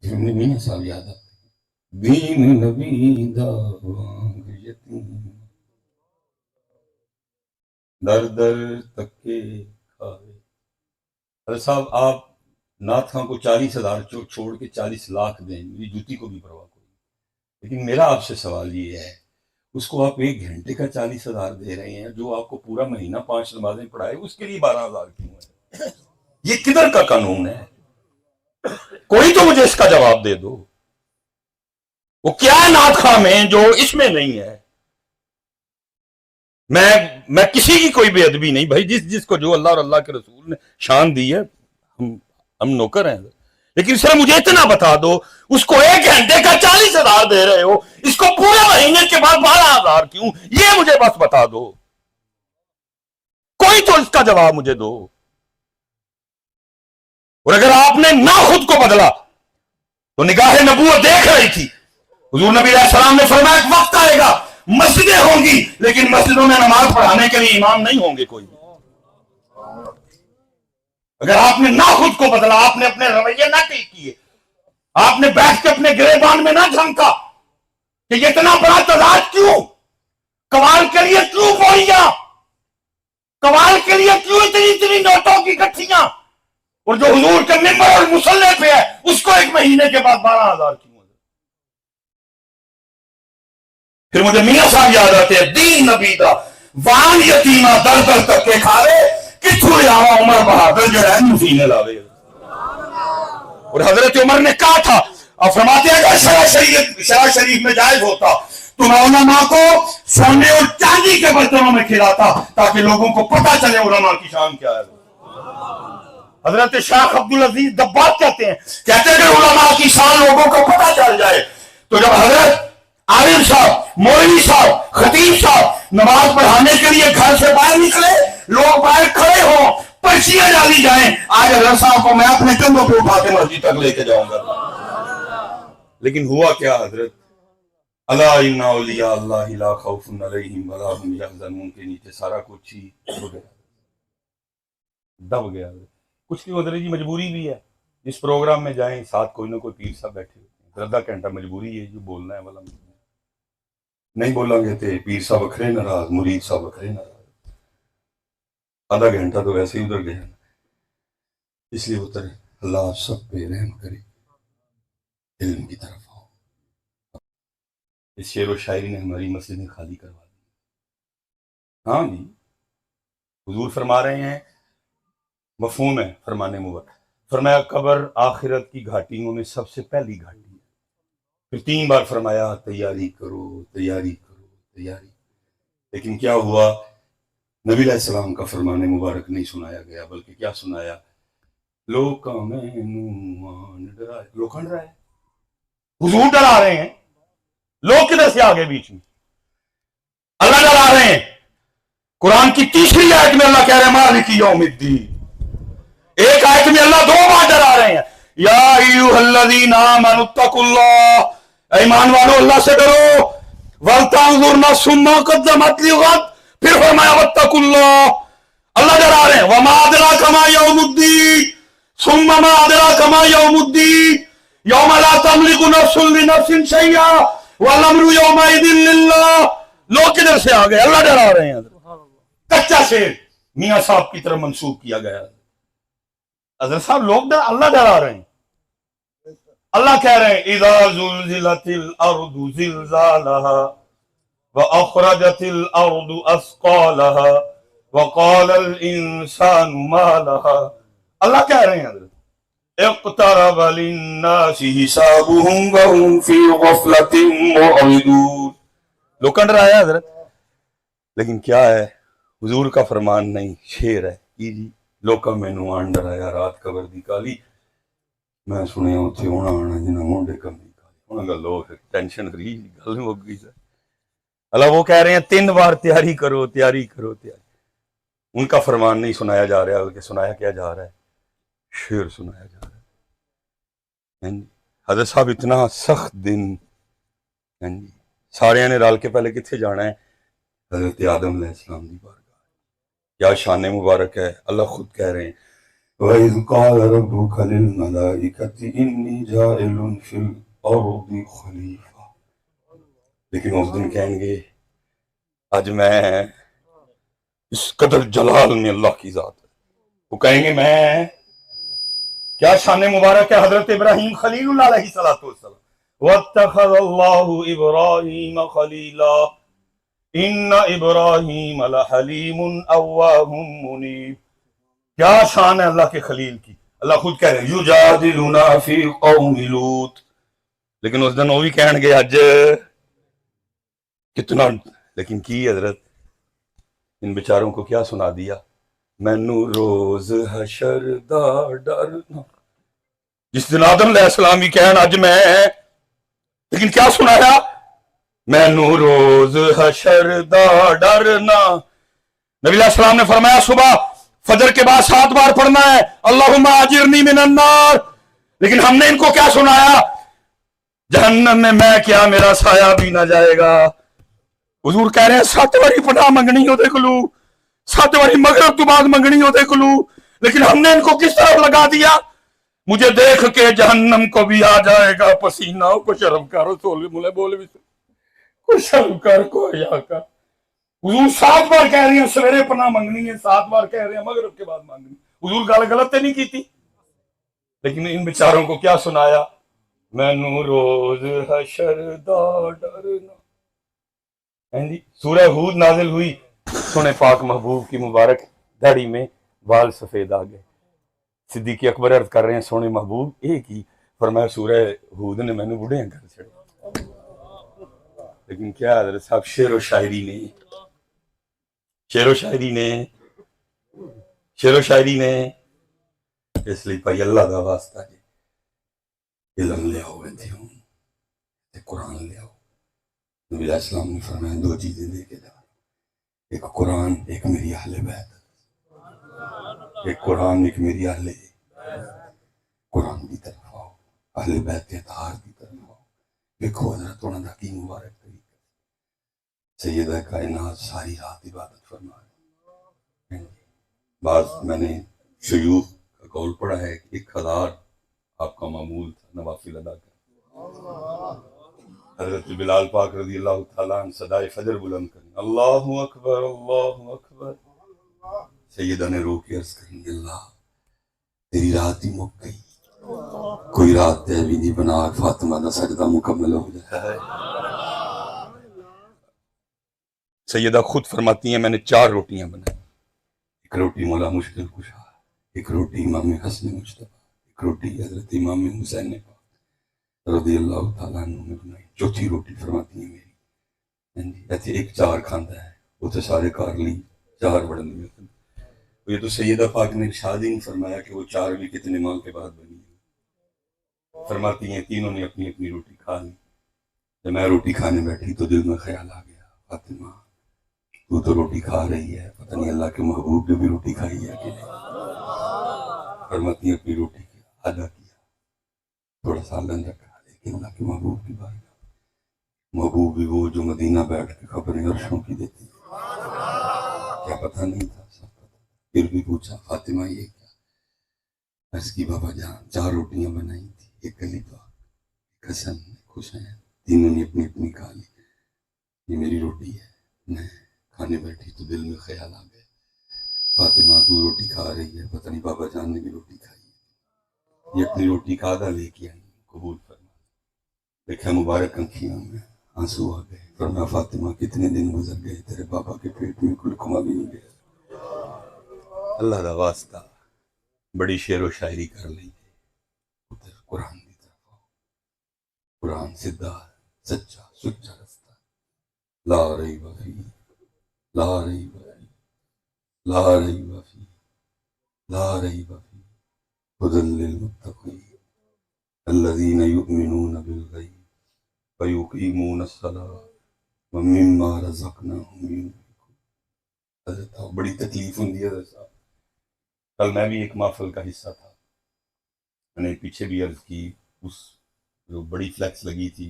Speaker 2: میاں صاحب یاد آتے دین نبی دا وانگ یتیم در در تکے حضرت صاحب آپ نعت خاں کو 40,000 چھوڑ کے 40 لاکھ دیں، میری جوتی کو بھی پرواہ کوئی نہیں، لیکن میرا آپ سے سوال یہ ہے، اس کو آپ 1 گھنٹے کا 40,000 دے رہے ہیں، جو آپ کو پورا مہینہ 5 نمازیں پڑھائے اس کے لیے 12,000 کیوں ہے؟ یہ کدھر کا قانون ہے؟
Speaker 1: کوئی تو مجھے اس کا جواب دے دو، وہ کیا ہے نعت خواہ میں جو اس میں نہیں ہے؟ میں کسی کی کوئی بے ادبی نہیں بھائی، جس کو جو اللہ اور اللہ کے رسول نے شان دی ہے، ہم نوکر ہیں، لیکن سر مجھے اتنا بتا دو، اس کو 1 گھنٹے کا 40,000 دے رہے ہو، اس کو پورے مہینے کے بعد 12,000 کیوں؟ یہ مجھے بس بتا دو، کوئی تو اس کا جواب مجھے دو۔ اور اگر آپ نے نہ خود کو بدلا تو نگاہ نبوت دیکھ رہی تھی، حضور نبی علیہ السلام نے فرمایا ایک وقت آئے گا مسجدیں ہوں گی لیکن مسجدوں میں نماز پڑھانے کے لیے امام نہیں ہوں گے کوئی۔ اگر آپ نے نہ خود کو بدلا، آپ نے اپنے رویے نہ ٹھیک کیے، آپ نے بیٹھ کے اپنے گریبان میں نہ جھنکا کہ یہ اتنا بڑا تضاد کیوں، قوال کے لیے کیوں بوریاں، قوال کے لیے کیوں اتنی نوٹوں کی گٹھیاں، اور جو حضور کے ممبر اور مصلی پہ ہے اس کو 1 مہینے کے بعد 12,000 کیوں؟ پھر مجھے میاں صاحب یاد آتے ہیں، دین نبی دا وان یتیمہ در در تک کے کھارے کتھو یاوا عمر بہادر جو ہے نفینے لاوے۔ اور حضرت عمر نے کہا تھا، اور فرماتے ہیں اگر شرع شریف میں جائز ہوتا تو میں علماء کو سونے اور چاندی کے برتنوں میں کھلاتا تاکہ لوگوں کو پتہ چلے علماء کی شان کیا ہے۔ حضرت شیخ عبدالعزیز دباغ کہتے ہیں کہ علماء کی شان لوگوں کو پتہ چل جائے، تو جب حضرت عالم صاحب، مولوی صاحب، خطیب صاحب نماز پڑھانے کے لیے گھر سے باہر نکلے، لوگ باہر کھڑے ہوں، پرچیاں ڈالی جائیں، آج حضرت صاحب کو میں اپنے کندھوں پہ اٹھا کے مسجد تک لے کے جاؤں گا۔ لیکن ہوا کیا حضرت؟ الا ان اولیاء اللہ لا خوف علیہم ولا هم یحزنون کے نیچے سارا کچھ ہی دب گیا۔ کچھ کی حضرت جی مجبوری بھی ہے، جس پروگرام میں جائیں ساتھ کوئی نہ کوئی پیر صاحب بیٹھے ہوتے ہیں، 1/2 گھنٹہ مجبوری ہے جو بولنا ہے والا نہیں بولا گے تھے، پیر صاحب اکھرے ناراض، مرید صاحب اکھرے ناراض، آدھا گھنٹہ تو ویسے ہی ادھر گیا۔ اس لیے اتر اللہ سب پہ رحم کرے، علم کی طرف آؤ۔ اس شعر و شاعری نے ہماری مسجدیں خالی کروا دی۔ ہاں جی، حضور فرما رہے ہیں، مفہوم ہے فرمانے مبارک، فرمایا قبر آخرت کی گھاٹیوں میں سب سے پہلی گھاٹی ہے۔ پھر 3 بار فرمایا تیاری کرو تیاری کرو تیاری۔ لیکن کیا ہوا؟ نبی علیہ السلام کا فرمان مبارک نہیں سنایا گیا، بلکہ کیا سنایا؟ لوگ لوکھنڈ رہا ہے، حضور ڈرا رہے ہیں، لوگ کدھر سے آگے بیچ میں؟ اللہ ڈرا رہے ہیں۔ قرآن کی 3ری آیت میں اللہ کہہ رہے ہیں مالک یوم الدین، ایک آیت میں اللہ 2 بار ڈرا رہے ہیں، یا ایھا الذین آمنوا اتقوا اللہ، ایمان والو اللہ سے ڈرو، ولتنظر نفس ما قدمت لغد، پھر فرمایا واتقوا اللہ، اللہ ڈرا رہے ہیں، وما ادراک ما یوم الدین، ثم ما ادراک ما یوم الدین، یوم لا تملک نفس لنفس شیئا والامر یومئذ للہ۔ لوگ کدھر سے آ گئے؟ اللہ ڈرا رہے ہیں۔ کچا شعر میاں صاحب کی طرف منسوخ کیا گیا۔ حضرت صاحب لوگ اللہ ڈرا رہے ہیں، اللہ کہہ رہے ہیں اذا زلزلت الارض زلزالها واخرجت الارض اثقالها وقال الانسان ما لها، اللہ کہہ رہے ہیں حضرت اقترب للناس حسابهم وهم في غفلة معرضون۔ لوگ ڈرایا حضرت، لیکن کیا ہے؟ حضور کا فرمان نہیں، شعر ہے جی، لوکاں مینوں آن ڈرایا رات قبر دی کالی، میں سنیا اتھے ہونا آنا جنہاں مونڈے کم دی کالی، انہاں گا لوگ ٹینشن فری گل ہو گئی سر۔ اللہ وہ کہہ رہے ہیں 3 بار تیاری کرو تیاری کرو تیاری۔ ان کا فرمان نہیں سنایا جا رہا بلکہ سنایا کیا جا رہا ہے؟ شعر سنایا جا رہا ہے۔ حضرت صاحب اتنا سخت دن، سارے نے رل کے پہلے کتنے جانا ہے؟ حضرت آدم علیہ السلام دی بارگاہ۔ کیا شان مبارک ہے، اللہ خود کہہ رہے ہیں وَإِذْ قَالَ رَبُّكَ لِلْمَلَائِكَةِ إِنِّي جَاعِلٌ فِي الْأَرْضِ خَلِيفَةً، لیکن اس دن کہیں گے آج میں اس قدر جلال میں اللہ کی ذات ہے، وہ کہیں گے میں کیا شان مبارک ہے حضرت ابراہیم خلیل اللہ علیہ السلام واتخذ اللہ ابراہیم خلیلا ان ابراہیم لحلیم اواہ منیب. کیا شان ہے اللہ کے خلیل کی. اللہ خود کہہ رہے ہیں یجادلنا فی قوم لوط. لیکن اس دن وہ بھی کہن گے اج کتنا لیکن کی حضرت ان بیچاروں کو کیا سنا دیا. مینو روز حشر دا ڈر نہ. جس دن آدم علیہ السلام بھی کہن اج میں لیکن کیا سنایا مینو روز حشر دا ڈر نہ. نبی علیہ السلام نے فرمایا صبح فجر کے بعد 7 بار پڑھنا ہے اللہم اجرنی من النار. لیکن ہم نے ان کو کیا سنایا جہنم میں میں کیا میرا سایہ بھی نہ جائے گا. حضور کہہ رہے ہیں 7 باری پناہ منگنی ہوتے کلو 7 باری مغرب تو بعد منگنی ہوتے کلو. لیکن ہم نے ان کو کس طرح لگا دیا مجھے دیکھ کے جہنم کو بھی آ جائے گا پسینہ. کو شرم کر رسول مولے بول بھی کو شرم کر کو یا کر. حضور 7 بار کہہ رہے ہیں سویرے پناہ منگنی ہے 7 بار کہہ رہے ہیں مغرب کے بعد مانگنی. حضور گل غلط تو نہیں کی تھی. لیکن ان بیچاروں کو کیا سنایا مینو روز حشر دا ڈرنا. سورہ ہود نازل ہوئی سونے پاک محبوب کی مبارک داڑھی میں بال سفید آ گئے. صدیق اکبر عرض کر رہے ہیں سونے محبوب ایک ہی فرمایا سورہ ہود نے میں نے بڑھے ہیں کر چھڑے. لیکن کیا حضرت صاحب شعر و شاعری نے اس لیے پائی اللہ دا واسطہ جی علم لے آؤ قرآن لے آؤ. نبی علیہ السلام نے فرمایا 2 چیزیں دے کے جا ایک قرآن ایک میری اہل بیت. ایک قرآن ایک میری اہل قرآن کی طرف آؤ اہل بیت کے اطہار کی طرف آؤ. دیکھو حضرت انہوں نے کی مبارک طریقہ سیدہ کائنات ساری رات عبادت فرما رہے ہیں. بعض میں نے شیوخ کا قول پڑھا ہے 1000 آپ کا معمول تھا نوافل ادا کر. حضرت بلال پاک رضی اللہ تعالیٰ عنہ صدائے فجر بلند کریں اللہ اکبر اللہ اکبر. سیدہ نے رو کے عرض کریں اللہ تیری رات ہی مک گئی کوئی رات طے بھی نہیں بنا فاطمہ کا سجدہ مکمل ہو جائے. سیدہ خود فرماتی ہیں میں نے 4 روٹیاں بنائی. ایک روٹی مولا مشکل کشا ایک روٹی امام حسن مجتبیٰ ایک روٹی حضرت امام حسین رضی اللہ تعالیٰ عنہ نے بنائی. 4تھی روٹی فرماتی ہیں میری ایسے ایک 4 کھاندہ ہے وہ تو سارے کار لی 4 بڑھن میں. یہ تو سیدہ پاک نے ارشاد ہی نہیں فرمایا کہ وہ 4 بھی کتنے ماہ کے بعد بنی. فرماتی ہیں تینوں نے اپنی اپنی روٹی کھا لی. جب میں روٹی کھانے بیٹھی تو دل میں خیال آ گیا فاطمہ تو روٹی کھا رہی ہے پتہ نہیں اللہ کے محبوب نے بھی روٹی کھائی ہے کہ نہیں. فرماتی ہیں اپنی روٹی کی آدھا کیا تھوڑا سا لن رکھا لیکن اللہ کے محبوب کی بات محبوب بھی وہ جو مدینہ بیٹھ کے خبریں عرشوں کی دیتی کیا پتہ نہیں تھا سب پتہ. پھر بھی پوچھا فاطمہ یہ کیا عرض کی بابا جان 4 روٹیاں بنائی تھی ایک علی پاک ایک حسن ایک حسین تینوں نے اپنی اپنی کھا لی. یہ میری روٹی ہے. میں کھانے بیٹھی تو دل میں خیال آ گیا فاطمہ تو روٹی کھا رہی ہے پتہ نہیں بابا جان نے بھی روٹی کھائی ہے. یہ اپنی روٹی کا آدھا لے کے آئی قبول فرما. دیکھا مبارک انکھیوں میں آنسو آ گئے. فرمایا فاطمہ کتنے دن گزر گئے تیرے بابا کے پیٹ میں کوئی لقمہ بھی نہیں گیا. اللہ دا واسطہ بڑی شعر و شاعری کر لی ادھر قرآن کی طرف آؤ. قرآن سدھا سچا سچا رستہ لا ریب فیہ لا ریب فیہ لا ریب فیہ لا ریب فیہ ھدی للمتقین الذین یؤمنون بالغیب ویقیمون الصلاۃ ومما رزقناہم ينفقون. حضرت بڑی تکلیف ہوندی ہے حضرت صاحب. کل میں بھی ایک محفل کا حصہ تھا. میں نے پیچھے بھی عرض کی اس جو بڑی فلیکس لگی تھی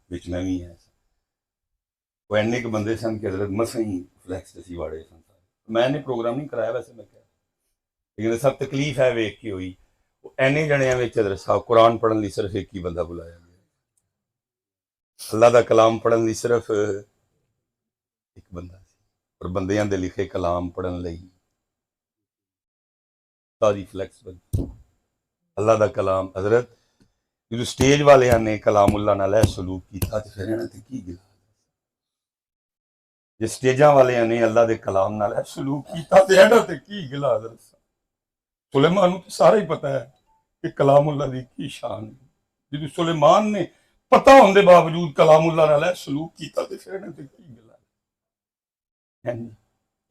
Speaker 1: بچ میں بھی ہے وہ اینے کے بندے سن کے حضرت مسا ہی فلیکس جیسی واڑے سن. میں نے پروگرام نہیں کرایا ویسے میں کہہ لیکن سب تکلیف ہے ویک کے ہوئی وہ اینے جنیاں وچ حضرت صاحب قرآن پڑھن لی صرف ایک ہی بندہ بلایا گیا. اللہ دا کلام پڑھن لی صرف ایک بندہ سی اور بندیاں دے لکھے کلام پڑھن لئی ساری فلیکسبل اللہ دا کلام حضرت جو سٹیج والے نے کلام اللہ نال سلوک کیتا تے پھر انہاں تے کی گلا جے سٹیجاں والے نے اللہ دے کلام نال سلوک کیتا تے انہاں تے کی گلا حضرت سلیمان نوں تے سارا ہی پتہ ہے کہ کلام اللہ دی کی شان ہے جدوں سلیمان نے پتہ ہونے دے باوجود کلام اللہ نال سلوک کیتا تے پھر انہاں تے کی گلا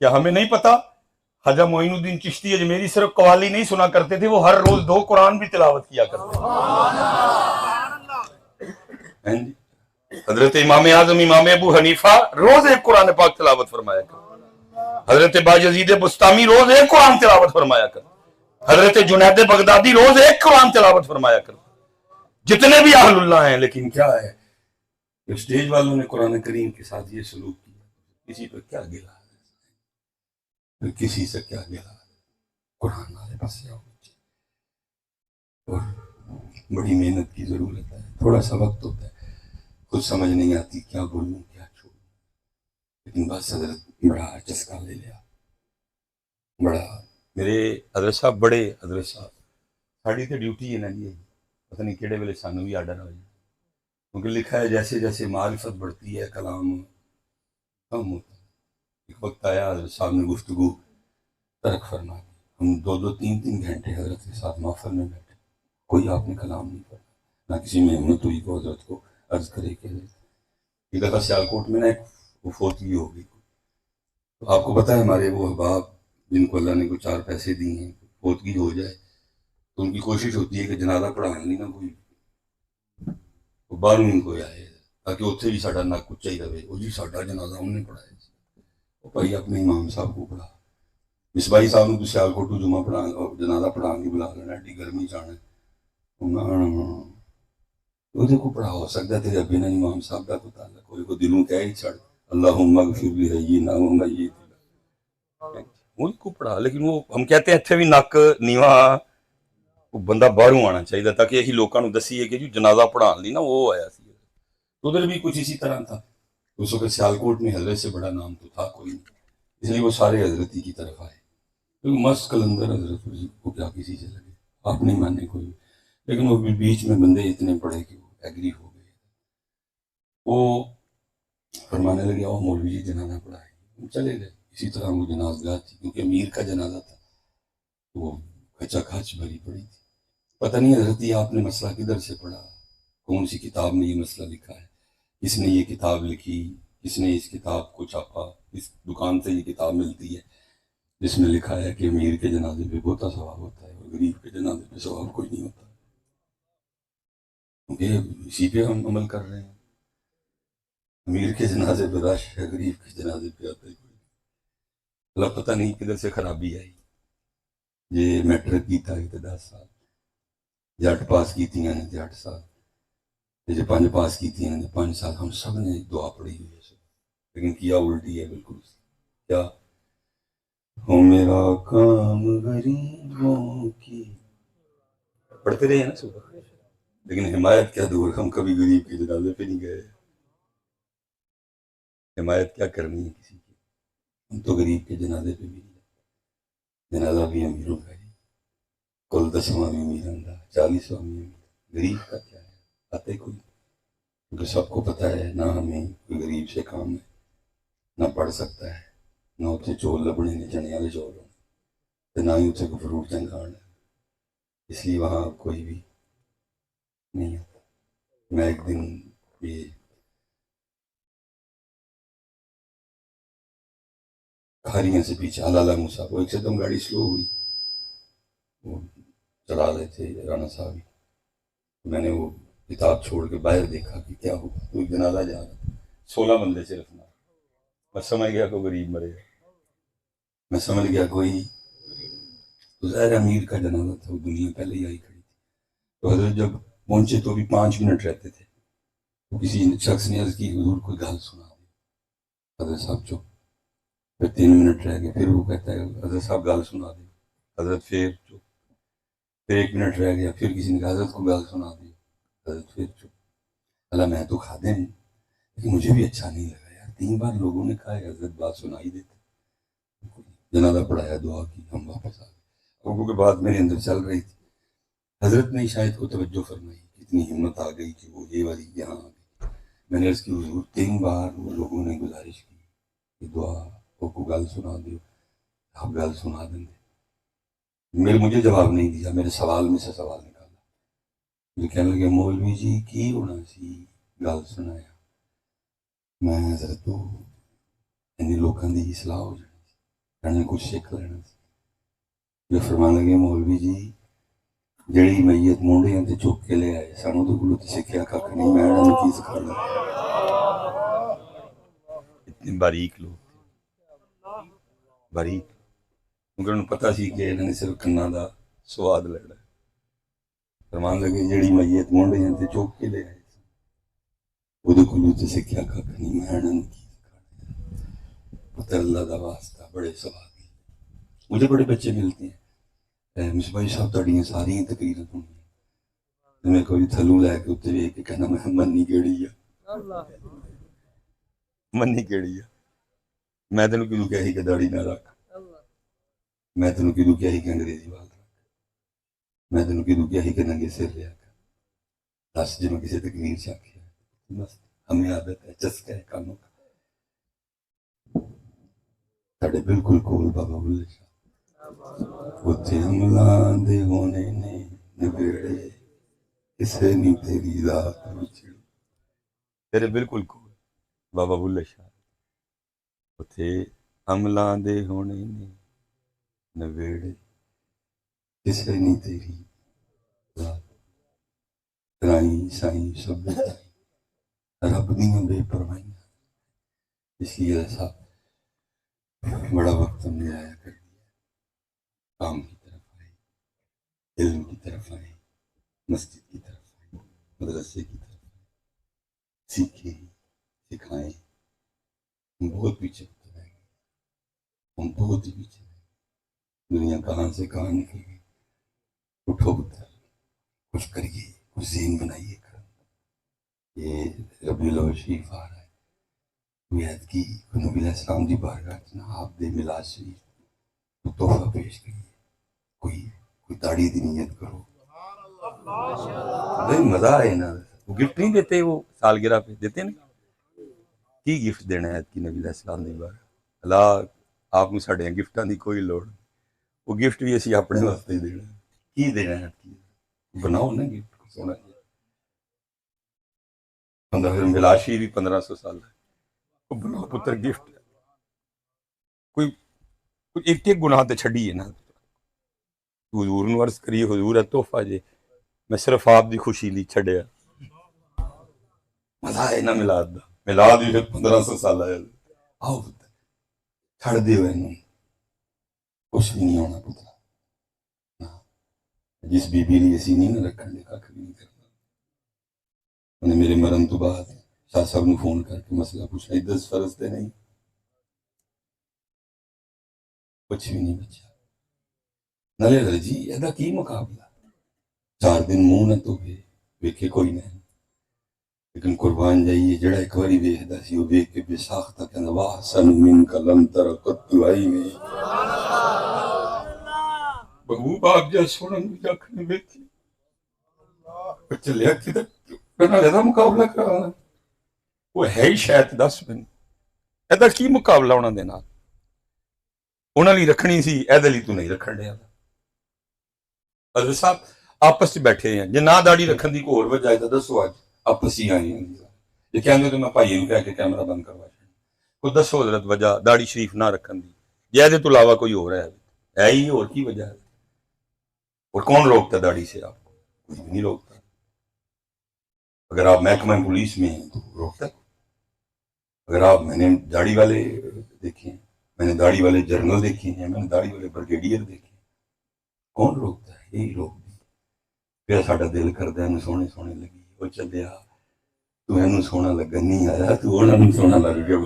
Speaker 1: کیا ہمیں نہیں پتا خواجہ معین الدین چشتی اجمیری صرف قوالی نہیں سنا کرتے تھے، وہ ہر روز 2 قرآن بھی تلاوت کیا کرتے تھے۔ حضرت امام اعظم امام ابو حنیفہ روز 1 قرآن پاک تلاوت فرمایا کرتے، حضرت باجزید بستامی روز 1 قرآن تلاوت فرمایا کرتے، حضرت جنید بغدادی روز 1 قرآن تلاوت فرمایا کرتے، جتنے بھی اہل اللہ ہیں۔ لیکن کیا ہے کہ اسٹیج والوں نے قرآن کریم کے ساتھ یہ سلوک کیا، کسی پر کیا گلا ہے، کسی سے کیا گلا ہے، قرآن والے پاس آؤ، اور بڑی محنت کی ضرورت ہے، تھوڑا سا وقت ہوتا ہے، خود سمجھ نہیں آتی کیا بولوں کیا چھوڑوں، لیکن بس حضرت بڑا چسکا لے لیا، بڑا میرے حضرت صاحب، بڑے حضرت صاحب ساڑی تے ڈیوٹی ہے نا جی، پتہ نہیں کیڑے ویلے سانوں بھی آرڈر آ جائے، کیونکہ لکھا ہے جیسے جیسے معرفت بڑھتی ہے کلام کم ہوتا ہے۔ ایک وقت آیا حضرت صاحب نے گفتگو ترک فرما دی، ہم 2 3 گھنٹے حضرت کے ساتھ محفل میں بیٹھے، کوئی آپ نے کلام نہیں پڑھا، نہ کسی میں ہمت ہوئی کو حضرت کو عرض کرے کہ ایک دفعہ سیالکوٹ میں نا ایک فوتگی ہو گئی، تو آپ کو پتہ ہے ہمارے وہ احباب جن کو اللہ نے کوئی 4 پیسے دیے ہیں، فوتگی ہو جائے تو ان کی کوشش ہوتی ہے کہ جنازہ پڑھانے نہیں نہ کوئی باہروں ہی کوئی آئے تاکہ اتنے بھی ساڈا نک اچا ہی رہے، وہ جی ساڈا جنازہ انہیں پڑھایا، وہ بھائی اپنے امام صاحب کو پڑھا، مصباحی صاحب نے تو سیالکوٹ جمعہ پڑھا جنازہ پڑھان کی بلا لینا، ایڈی گرمی جانا وہ کو پڑھا ہو سکتا ہے تیرے ابھی نا امام صاحب کا کو تعلق کوئی کو دلوں کہہ ہی چھڑ اللہم اغفر لی حیینا و میتنا، ان کو پڑھا، لیکن وہ ہم کہتے ہیں اتنے بھی نک نیواں بندہ باہروں آنا چاہیے تاکہ یہی لوگوں کو دسیے کہ جو جنازہ پڑھان لی نا وہ آیا سی، ادھر بھی کچھ اسی طرح تھا۔ اس وقت سیالکوٹ میں حضرت سے بڑا نام تو تھا کوئی نہیں، اس لیے وہ سارے حضرت ہی کی طرف آئے، کیونکہ مست کلندر حضرت کو کیا کسی سے لگے، آپ نہیں ماننے کوئی، لیکن وہ بیچ میں بندے اتنے پڑے کہ وہ ایگری ہو گئے، وہ فرمانے لگے اور مولوی جی جنازہ پڑھائے، ہم چلے گئے، اسی طرح وہ جنازگاہ تھی کیونکہ امیر کا جنازہ تھا، وہ کھچا کھچ بھری پڑی تھی، پتہ نہیں حضرت یہ آپ نے مسئلہ کدھر سے پڑھا، کون سی کتاب میں یہ مسئلہ لکھا ہے، کس نے یہ کتاب لکھی، کس نے اس کتاب کو چھاپا، اس دکان سے یہ کتاب ملتی ہے جس میں لکھا ہے کہ امیر کے جنازے پہ بہت ثواب ہوتا ہے اور غریب کے جنازے پہ ثواب کوئی نہیں ہوتا، کیونکہ اسی پہ ہم عمل کر رہے ہیں، امیر کے جنازے پہ رش ہے، غریب کے جنازے پہ آتا ہے کوئی، اللہ پتہ نہیں کدھر سے خرابی آئی، یہ میٹرک کی تھی تو 10 سال، جٹ پاس کی تھی نے 8 سال، جو 5 پاس کی تھی نے 5 سال، ہم سب نے دعا پڑھی ہوئی ہے، لیکن کیا الٹی ہے بالکل، کیا ہو میرا کام غریبوں کی، پڑھتے رہے ہیں نا صبح، لیکن حمایت کیا دور، ہم کبھی غریب کے جنازے پہ نہیں گئے، حمایت کیا کرنی ہے کسی کی، ہم تو غریب کے جنازے پہ بھی نہیں گئے، جنازہ بھی امیروں کا ہی، کل 10واں بھی امیر آندا، 40واں بھی امیر، غریب کا کیا ہے، آتے کوئی، کیونکہ سب کو پتہ ہے نہ ہمیں کوئی غریب سے کام ہے، نہ پڑھ سکتا ہے، نہ اتنے چول لبنے نے چنے والے چول ہونے، نہ ہی اتنے کو فروٹ چنگانا، اس لیے وہاں کوئی بھی نہیں آتا۔ میں ایک دن یہ کھاریاں سے پیچھے حلالہ موسیٰ کو ایک سے دم گاڑی سلو ہوئی، وہ چلا رہے تھے رانا صاحب ہی، میں نے وہ کتاب چھوڑ کے باہر دیکھا کہ کیا ہوا، کوئی جنازہ جا رہا، 16 بندے صرف نہ، میں سمجھ گیا کوئی غریب مرے گا، میں سمجھ گیا کوئی، تو ظاہر امیر کا جنازہ تھا، وہ دنیا پہلے ہی آئی کھڑی تھی، تو حضرت جب پہنچے تو بھی 5 منٹ رہتے تھے، تو کسی شخص نے عرض کی حضور کوئی گال سنا دے، حضرت صاحب چپ، پھر 3 منٹ رہ گئے، پھر وہ کہتا ہے حضرت صاحب گال سنا دے، حضرت پھر چپ، پھر 1 منٹ رہ گیا، پھر کسی نے کہا حضرت کو گال سنا دی، حضرت پھر چپ، اللہ میں تو خادم ہوں لیکن مجھے بھی اچھا نہیں لگا یار، 3 بار لوگوں نے کہا ہے حضرت بات سنائی دیتے، جنازہ پڑھایا، دعا کی، ہم واپس آ گئے،
Speaker 2: لوگوں کے بعد میرے اندر چل رہی تھی. حضرت نے شاید کو توجہ فرمائی, اتنی ہمت آ گئی کہ وہ یہ والی یہاں آ گئی. میں نے عرض کی حضور 3 بار وہ لوگوں نے گزارش کی کہ دعا کو گل سنا دیو, آپ گل سنا دیں گے. مجھے جواب نہیں دیا, میرے سوال میں سے سوال نکالا. مجھے کہنے لگے مولوی جی کی ہونا سی گل سنایا. میں حضرت تو انہیں لوگوں کی اصلاح ہو جانی, کچھ سیکھ لینا. جو فرمان لگے مولوی جی جڑی میت مونڈیاں تے چوک کے لے آئے سانو تو کلو تے سکھیا کھک نہیں, میں انہوں نے کی سکھانا. اتنے باریک لوگ تھے, باریک, کیونکہ انہوں نے پتا سی کہ انہوں نے صرف کنا دا سواد لگنا. فرمان لگے جڑی میت مونڈیاں تے چوک کے لے آئے وہ تو کلو تے سکھیا کھک نہیں, میں انہوں نے کی سکھانا. پتہ اللہ دا واسطہ بڑے سواد. مجھے بڑے بچے ملتے ہیں, مصباح صاحب تڑیاں ساری تقریر سنی, میں کوئی تھلو لے کے اتنے ویک کے کہنا میں منی کیڑی ہے, منی کیڑی ہے, میں تینوں کدوں کہی کہ داڑھی نہ رکھ, میں تینوں کدوں کہی کہ انگریزی وال رکھ, میں تینوں کدوں کہی کہ ننگے سر لیا کر. دس جی میں کسی تقریر سے آخیا, بس ہمیں عادت ہے, چسکا ہے کاموں کا. ساڈے بالکل کول بابا بلے شاہ اتھے عملاں دے ہونے نے نبیڑے کسے نہیں تیری ذات وچڑی. تیرے بالکل کول بابا بلے شاہ اتھے عملاں دے ہونے نے نبیڑے کسے نہیں تیری ذات. ترائیں سائیں سب بتائیں رب دیاں بے پروائیاں. اس لیے ایسا بڑا وقت ہم نے آیا کر دیا, کام کی طرف آئے, علم کی طرف آئے, مسجد کی طرف آئے, مدرسے کی طرف آئے, سیکھیں سکھائیں. ہم بہت پیچھے ہوتے رہ گئے, ہم بہت ہی پیچھے رہ گئے. دنیا کہاں سے کہاں نکل گئی. اٹھو پتر, کچھ کریے, کچھ ذہن بنائیے. یہ ربیع الاول شریف آ رہا ہے, بیعت کی نبی علیہ السلام دی بارگاہ آپ دے میلاد شریف تو تحفہ پیش کریے. کوئی داڑھی دی نیت کرو. بھائی مزہ آئے نا, وہ گفٹ نہیں دیتے, وہ سالگرہ پہ دیتے نا, کی گفٹ دینا ہے کی نبی علیہ السلام دی بارگاہ. اللہ آپ کو ساڈے گفٹاں دی کوئی لوڑ نہیں, وہ گفٹ بھی اسی اپنے واسطے ہی دینا. کی دینا ہے کی بناؤ نا گفٹ سونا. 15 میلاد شریف بھی 1500 سال ہے, بناؤ پتر گفٹ. کوئی ایک گناہ تے چھڑی ہے نا. حضور نو عرض کریے حضور ہے تحفہ جے, میں صرف آپ دی خوشی لی چھڑیا. مزہ ہے نا میلاد دا, میلاد بھی 1500 سال ہے. آؤ پتر چھڑ دیو اینوں, کچھ بھی نہیں ہونا پتر. جس بی بی لیے اسی نہیں نہ رکھن دے کھ بھی نہیں کرنا. انہیں میرے مرن تو بعد شاہ صاحب نے فون کر کے مسئلہ پوچھا, 10 فرض تے نہیں, کچھ بھی نہیں بچا. نالے حضرت جی ایدا کی مقابلہ, 4 دن منہ نہ تو ویکھے کوئی نہیں, لیکن قربان جائیے جڑا ایک واری ویکھدا سی وہ ویکھ کے بے ساختہ کہندا واہ سن من کا لم تر قط عینی. محبوب آپ جا سونا مجھے اکھ نے ویکھی, چلیا کدھر کہنا ایدا مقابلہ کرانا. وہ ہے ہی شاید 10 من, ایدا کی مقابلہ انہاں دے نال. انہاں لی رکھنی سی, ایدے لی تو نہیں رکھن دیا. حضرت صاحب آپس میں بیٹھے ہیں, جے نہ داڑھی رکھن دی کوئی اور وجہ ہے تو دسو. اج آپس ہی آئے ہیں, یہ کہندے تو میں بھائی نوں کہہ کے کیمرہ بند کروا چھڈ. کوئی دسو حضرت وجہ داڑھی شریف نہ رکھن دی, جے ایدے تو علاوہ کوئی اور ہے ہی اور کی وجہ ہے. اور کون روکتا داڑھی سے آپ کو؟ کوئی بھی نہیں روکتا. اگر آپ محکمہ پولیس میں ہیں تو روکتا. اگر آپ میں نے داڑھی والے دیکھے ہیں, میں نے داڑھی والے جرنل دیکھے ہیں, میں نے داڑھی والے بریگیڈیئر دیکھے ہیں, کون روکتا ہے؟ یہی لوگ. پھر ساڈا دل کردا ہے سونے سونے لگی, وہ چلیا تو اینوں سونا لگن نہیں آیا, تو انہاں نوں سونا لگ گیا.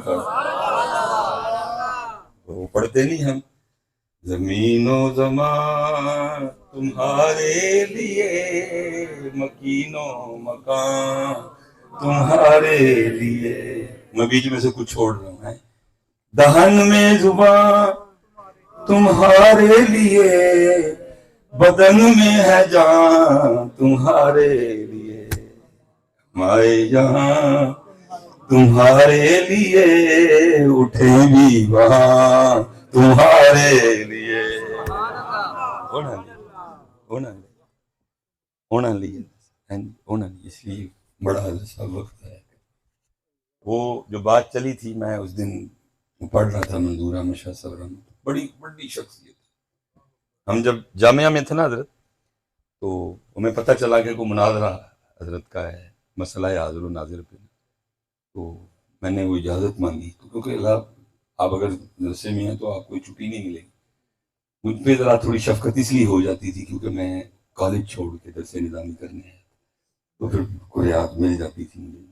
Speaker 2: وہ پڑھتے نہیں ہم, زمین و زمان تمہارے لیے, مکین و مکان تمہارے لیے. میں بیچ میں سے کچھ چھوڑ رہا ہوں. دہن میں زبان تمہارے لیے, بدن میں ہے جان تمہارے لیے، مائے جہاں تمہارے لیے، اٹھیں بھی وہاں تمہارے لیے، ہونا لیے اس لیے بڑا ایسا وقت ہے۔ وہ جو بات چلی تھی، میں اس دن پڑھ رہا تھا منظور احمد شاہ صاحب رحمۃ، بڑی بڑی شخصیت۔ ہم جب جامعہ میں تھے نا حضرت، تو ہمیں پتہ چلا کہ کوئی مناظرہ حضرت کا ہے، مسئلہ ہے حاضر و ناظر پہ، تو میں نے وہ اجازت مانگی، کیونکہ آپ اگر جلسے میں ہیں تو آپ کو چھٹی نہیں ملے گی۔ مجھ پہ ذرا تھوڑی شفقت اس لیے ہو جاتی تھی کیونکہ میں کالج چھوڑ کے درس نظامی کرنے آیا، تو پھر کوئی یاد مل جاتی تھی مجھے،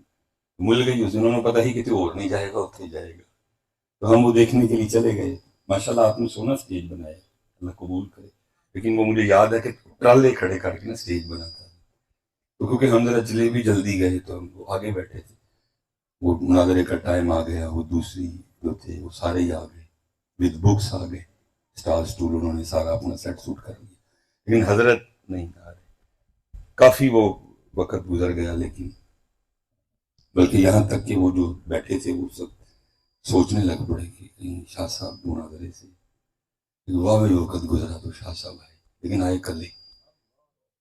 Speaker 2: مل گئی اس دن، انہوں نے پتہ ہی کہ تو اور نہیں جائے گا، اتنے جائے گا، تو ہم وہ دیکھنے کے لیے چلے گئے۔ ماشاءاللہ آپ نے سونا سٹیج بنایا، اللہ قبول کرے، لیکن وہ مجھے یاد ہے کہ ٹرالے کھڑے کر کے نا سٹیج بنا تھا، تو کیونکہ ہم ذرا جلیبی جلدی گئے تو ہم آگے بیٹھے تھے، وہ مناظرے کا ٹائم آ گیا، وہ دوسری جو تھے وہ سارے ہی آ گئے، ود بکس آ گئے، اسٹار اسٹول انہوں نے سارا اپنا سیٹ سوٹ کر لیا، لیکن حضرت نہیں آ رہے۔ کافی وہ وقت گزر گیا، لیکن بلکہ یہاں تک کہ وہ جو بیٹھے تھے وہ سب سوچنے لگ پڑے کہ کہیں شاہ صاحب مناظرے سے واقعی وقت گزرا تو شاہ صاحب آئے، لیکن آئے کلے،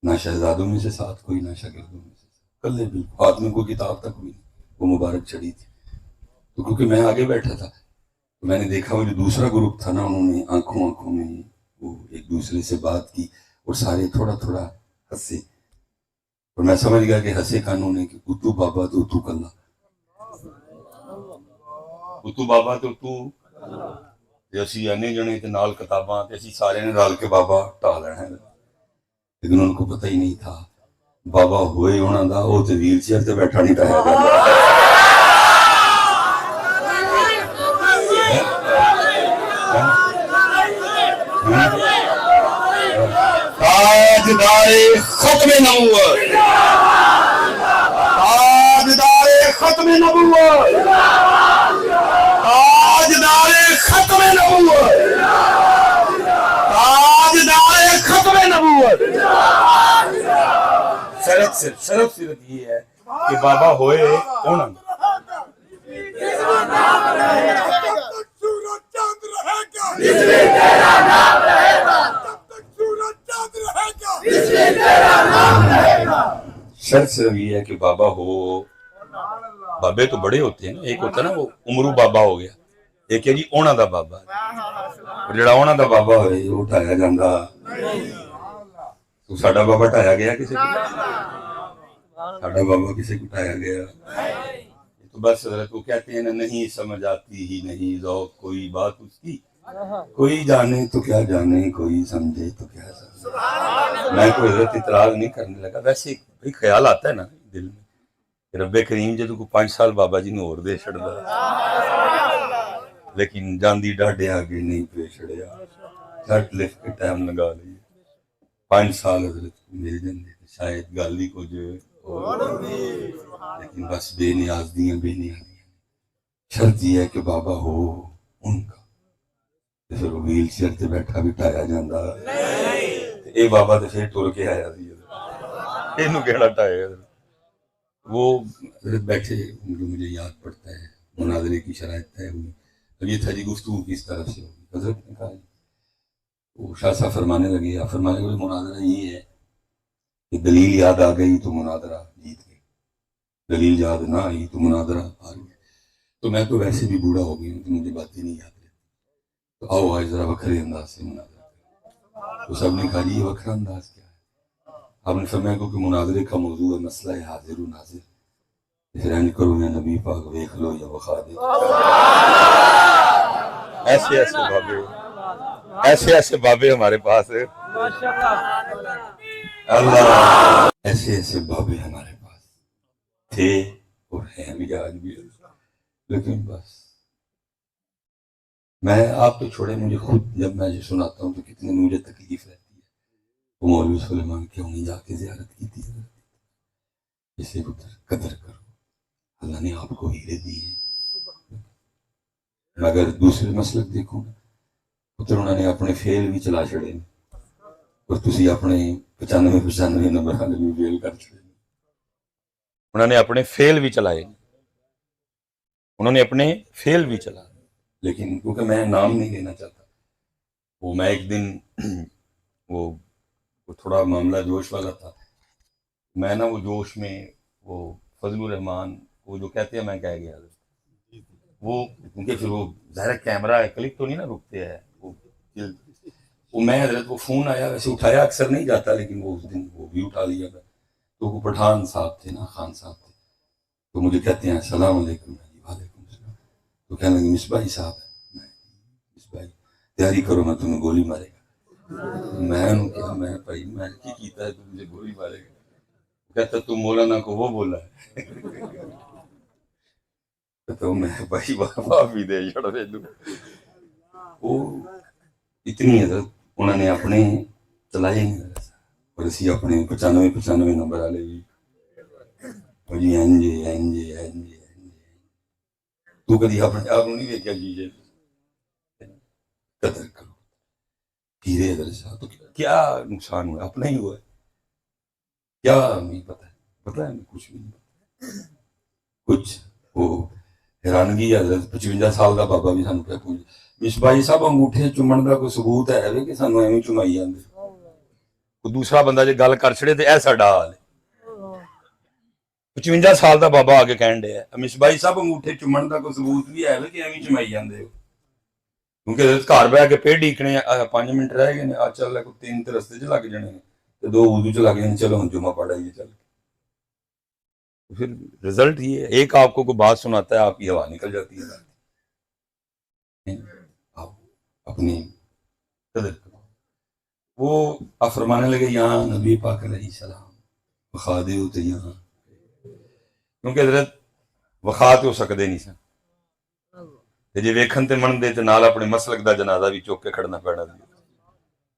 Speaker 2: نہ شہزادوں میں سے ساتھ کوئی، نہ شاگردوں میں سے ساتھ، کلے بالکل، ہاتھ میں کوئی کتاب تک بھی نہیں، وہ مبارک چڑھی تھی۔ تو کیونکہ میں آگے بیٹھا تھا تو میں نے دیکھا وہ جو دوسرا گروپ تھا نا، انہوں نے آنکھوں میں وہ ایک دوسرے سے بات کی اور سارے تھوڑا تھوڑا ہنسے، اور میں سمجھ گیا کہ ہنسے کانوں نے کہ اتو بابا تو اتو کلہ، اتو بابا تو اتو، تے اسی اینے جنے تے نال کتاباں تے اسی سارے نے رل کے بابا ٹا لینا ہے، لیکن ان کو پتہ ہی نہیں تھا بابا ہوئے ہونا دا وہ تے ویل چیئر تے بیٹھا نہیں ٹایا جاتا۔ تاجدار ختم نبوت، تاجدار ختم نبوت، تاجدار ختم نبوت، تاجدار ختم نبوت۔ شرط صرف یہ ہے کہ بابا ہوئے ہونا، شرط صرف یہ ہے کہ بابا ہو۔ بابے تو بڑے ہوتے ہیں نا، ایک ہوتا ہے نا وہ عمرو بابا ہو گیا، ایک ہے جی اونا دا بابا، جڑا اونا دا بابا ہوئے وہ اٹھایا جاندہ، تو ساڈا بابا اٹھایا گیا کسی کو، ساڈا بابا کسی کو اٹھایا گیا، تو بس حضرت کو کہتے ہیں نا، نہیں سمجھ آتی ہی نہیں ذوق کوئی بات اس کی، کوئی جانے تو کیا جانے، کوئی سمجھے تو کیا سمجھے۔ میں کوئی حضرت اعتراض نہیں کرنے لگا، ویسے بھئی خیال آتا ہے نا دل میں کہ رب کریم جدو کو 5 سال بابا جی نے اور دے چھڑدا، لیکن جاندی ڈاڈے آگے نہیں پہ چھڑیا، جھٹ لکھ کے ٹائم لگا لئیے، 5 سال حضرت کو مل جاندے شاید گل ہی کچھ، لیکن بس بے نیاز دیاں بے نیاز دیاں، شرط یہ ہے کہ بابا ہو ان کا، پھر وہ ویل چیئر تے بیٹھا بٹھایا جاندہ، اے بابا تے پھر ٹور کے آیا دی، اینو کہڑا ٹایا۔ وہ حضرت بیٹھے، مجھے یاد پڑتا ہے مناظرے کی شرائط طے ہوئی، اب یہ تھا جی گفتگو کس طرف سے ہوگی، حضرت نے کہا وہ شاہ صاحب فرمانے لگے، آپ فرمانے لگے مناظرہ یہ ہے کہ دلیل یاد آ گئی تو مناظرہ جیت گئی، دلیل یاد نہ آئی تو مناظرہ آ گیا، تو میں تو ویسے بھی بوڑھا ہو گئی ہوں تو مجھے باتیں نہیں یاد رہتی، تو آؤ آج ذرا وکھرے انداز سے مناظرہ کریں، تو سب نے کہا جی یہ وکھرا انداز کیا ہے؟ آپ نے فرمایا کہ مناظرے کا موضوع ہے مسئلہ ہے حاضر و ناظر، پھر اینج کرو یا نبی پاک ویکھ لو یا وخا دے، ایسے ایسے بابے، ایسے ایسے بابے ہمارے پاس ہے، اللہ ایسے ایسے بابے ہمارے پاس تھے اور ہیں بھی آج بھی، لیکن بس میں آپ تو چھوڑے، مجھے خود جب میں یہ سناتا ہوں تو کتنے مجھے تکلیف رہتی ہے، وہ مولوی سلیمان کیوں نہیں جا کے زیارت کی تھی، اسے قدر کرو، اللہ نے آپ کو ہیرے دیے، مگر دوسرے مسلک دیکھو پتر انہوں نے اپنے فیل بھی چلا چھڑے، اور تسی اپنے 95 نمبر والے بھی فیل کر چھڑے.
Speaker 1: انہوں نے اپنے فیل بھی چلائے, انہوں نے اپنے فیل بھی چلا.
Speaker 2: لیکن کیونکہ میں نام نہیں لینا چاہتا, وہ میں ایک دن وہ تھوڑا معاملہ جوش والا تھا, میں نا وہ جوش میں وہ فضل الرحمان وہ جو کہتے ہیں میں کہہ گیا, وہ کیونکہ پھر وہ ظاہر کیمرہ ہے, کلک تو نہیں نا رکتے ہیں, وہ میں حضرت وہ فون آیا, ویسے اٹھایا اکثر نہیں جاتا, لیکن وہ اس دن وہ بھی اٹھا لیا میں. تو وہ پٹھان صاحب تھے نا, خان صاحب تھے, تو مجھے کہتے ہیں السلام علیکم. وعلیکم السلام. تو کہنے لگے مصباحی صاحب ہے. مصباحی تیاری کرو میں تمہیں گولی مارے گا. میں نے کہا میں بھائی میں کی کیتا ہے تو مجھے گولی مارے گا. کہتا تو مولانا کو وہ بولا ہے. تو میں بھائی معافی دے چھڑ دے دوں. وہ اتنی حضرت انہوں نے اپنے چلائے نہیں, اور اسی اپنے 95 نمبر والے بھی جی این جے. تو کدی اپنے آپ نہیں دیکھا جی قدر کرو ہیرے حضرت صاحب. تو کیا نقصان ہوا, اپنا ہی ہوا ہے, کیا نہیں پتہ ہے, پتہ ہے کچھ بھی نہیں پتہ. کچھ وہ حیرانگی حضرت 55 سال کا بابا بھی سانو کیا پوچھ مصباحی صاحب انگوٹھے چومن کا کوئی ثبوت ہے کہ سانو ایویں چمائی جاندے.
Speaker 1: کوئی دوسرا بندہ جے گل کر چھڑے تے اے ساڈا حال ہے. 55 سال دا بابا آگے کہن ڈیا
Speaker 2: مصباحی صاحب انگوٹھے چومن کا کوئی ثبوت بھی ہے کہ ایویں چمائی جاندے ہو.
Speaker 1: کیونکہ گھر بہ کے پیڑ ڈیکنے 5 منٹ رہ گئے آ چل کوئی 3 تے رستے چ لگ جانے تے 2 وضو چ لگ جانے, چلو ہن جمعہ پڑھ آئیے چل. پھر رزلٹ یہ ہے, ایک آپ کو کوئی بات سناتا ہے آپ کی ہوا نکل جاتی ہے.
Speaker 2: آپ اپنی قدر کرو. وہ آپ فرمانے لگے یہاں نبی پاک علیہ السلام وخا دے ہوتے یہاں,
Speaker 1: کیونکہ حضرت وخا تے ہو سکدے نہیں سن, تے جے ویکھن تے من دے تے نال اپنے مسلک دا جنازہ بھی چوک کے کھڑنا پینا.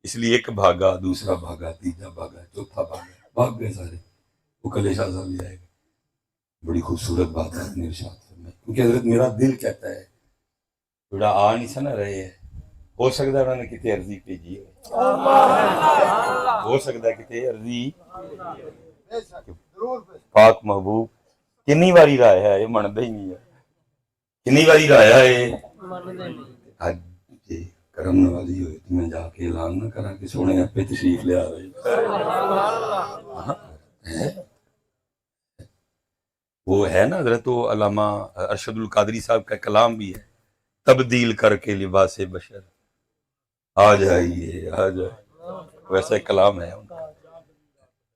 Speaker 1: اس لیے ایک بھاگا,
Speaker 2: دوسرا بھاگا, تیسرا بھاگا, چوتھا بھاگا, بھاگ گئے سارے. وہ کلے شاہ صاحب بھی آئے گا. بڑی خوبصورت بات ہے اپنے ارشاد فرمائی, کیونکہ حضرت میرا دل کہتا ہے
Speaker 1: جڑا آ نہیں سنا رہے ہے, ہو سکتا ہے انہوں نے کتے عرضی بھیجی ہے, ہو سکتا ہے کتے عرضی. پاک محبوب کنی واری رایا ہے, یہ مندا ہی نہیں ہے, کنی واری رایا ہے.
Speaker 2: آج جی کرم نوازی ہوئی تو میں جا کے اعلان نہ کرا کہ سونے آپ پہ تشریف لے آ رہی.
Speaker 1: وہ ہے نا حضرت وہ علامہ ارشد القادری صاحب کا کلام بھی ہے, تبدیل کر کے لباس بشر آ جائیے آ جائے, ویسا ایک کلام ہے ان کا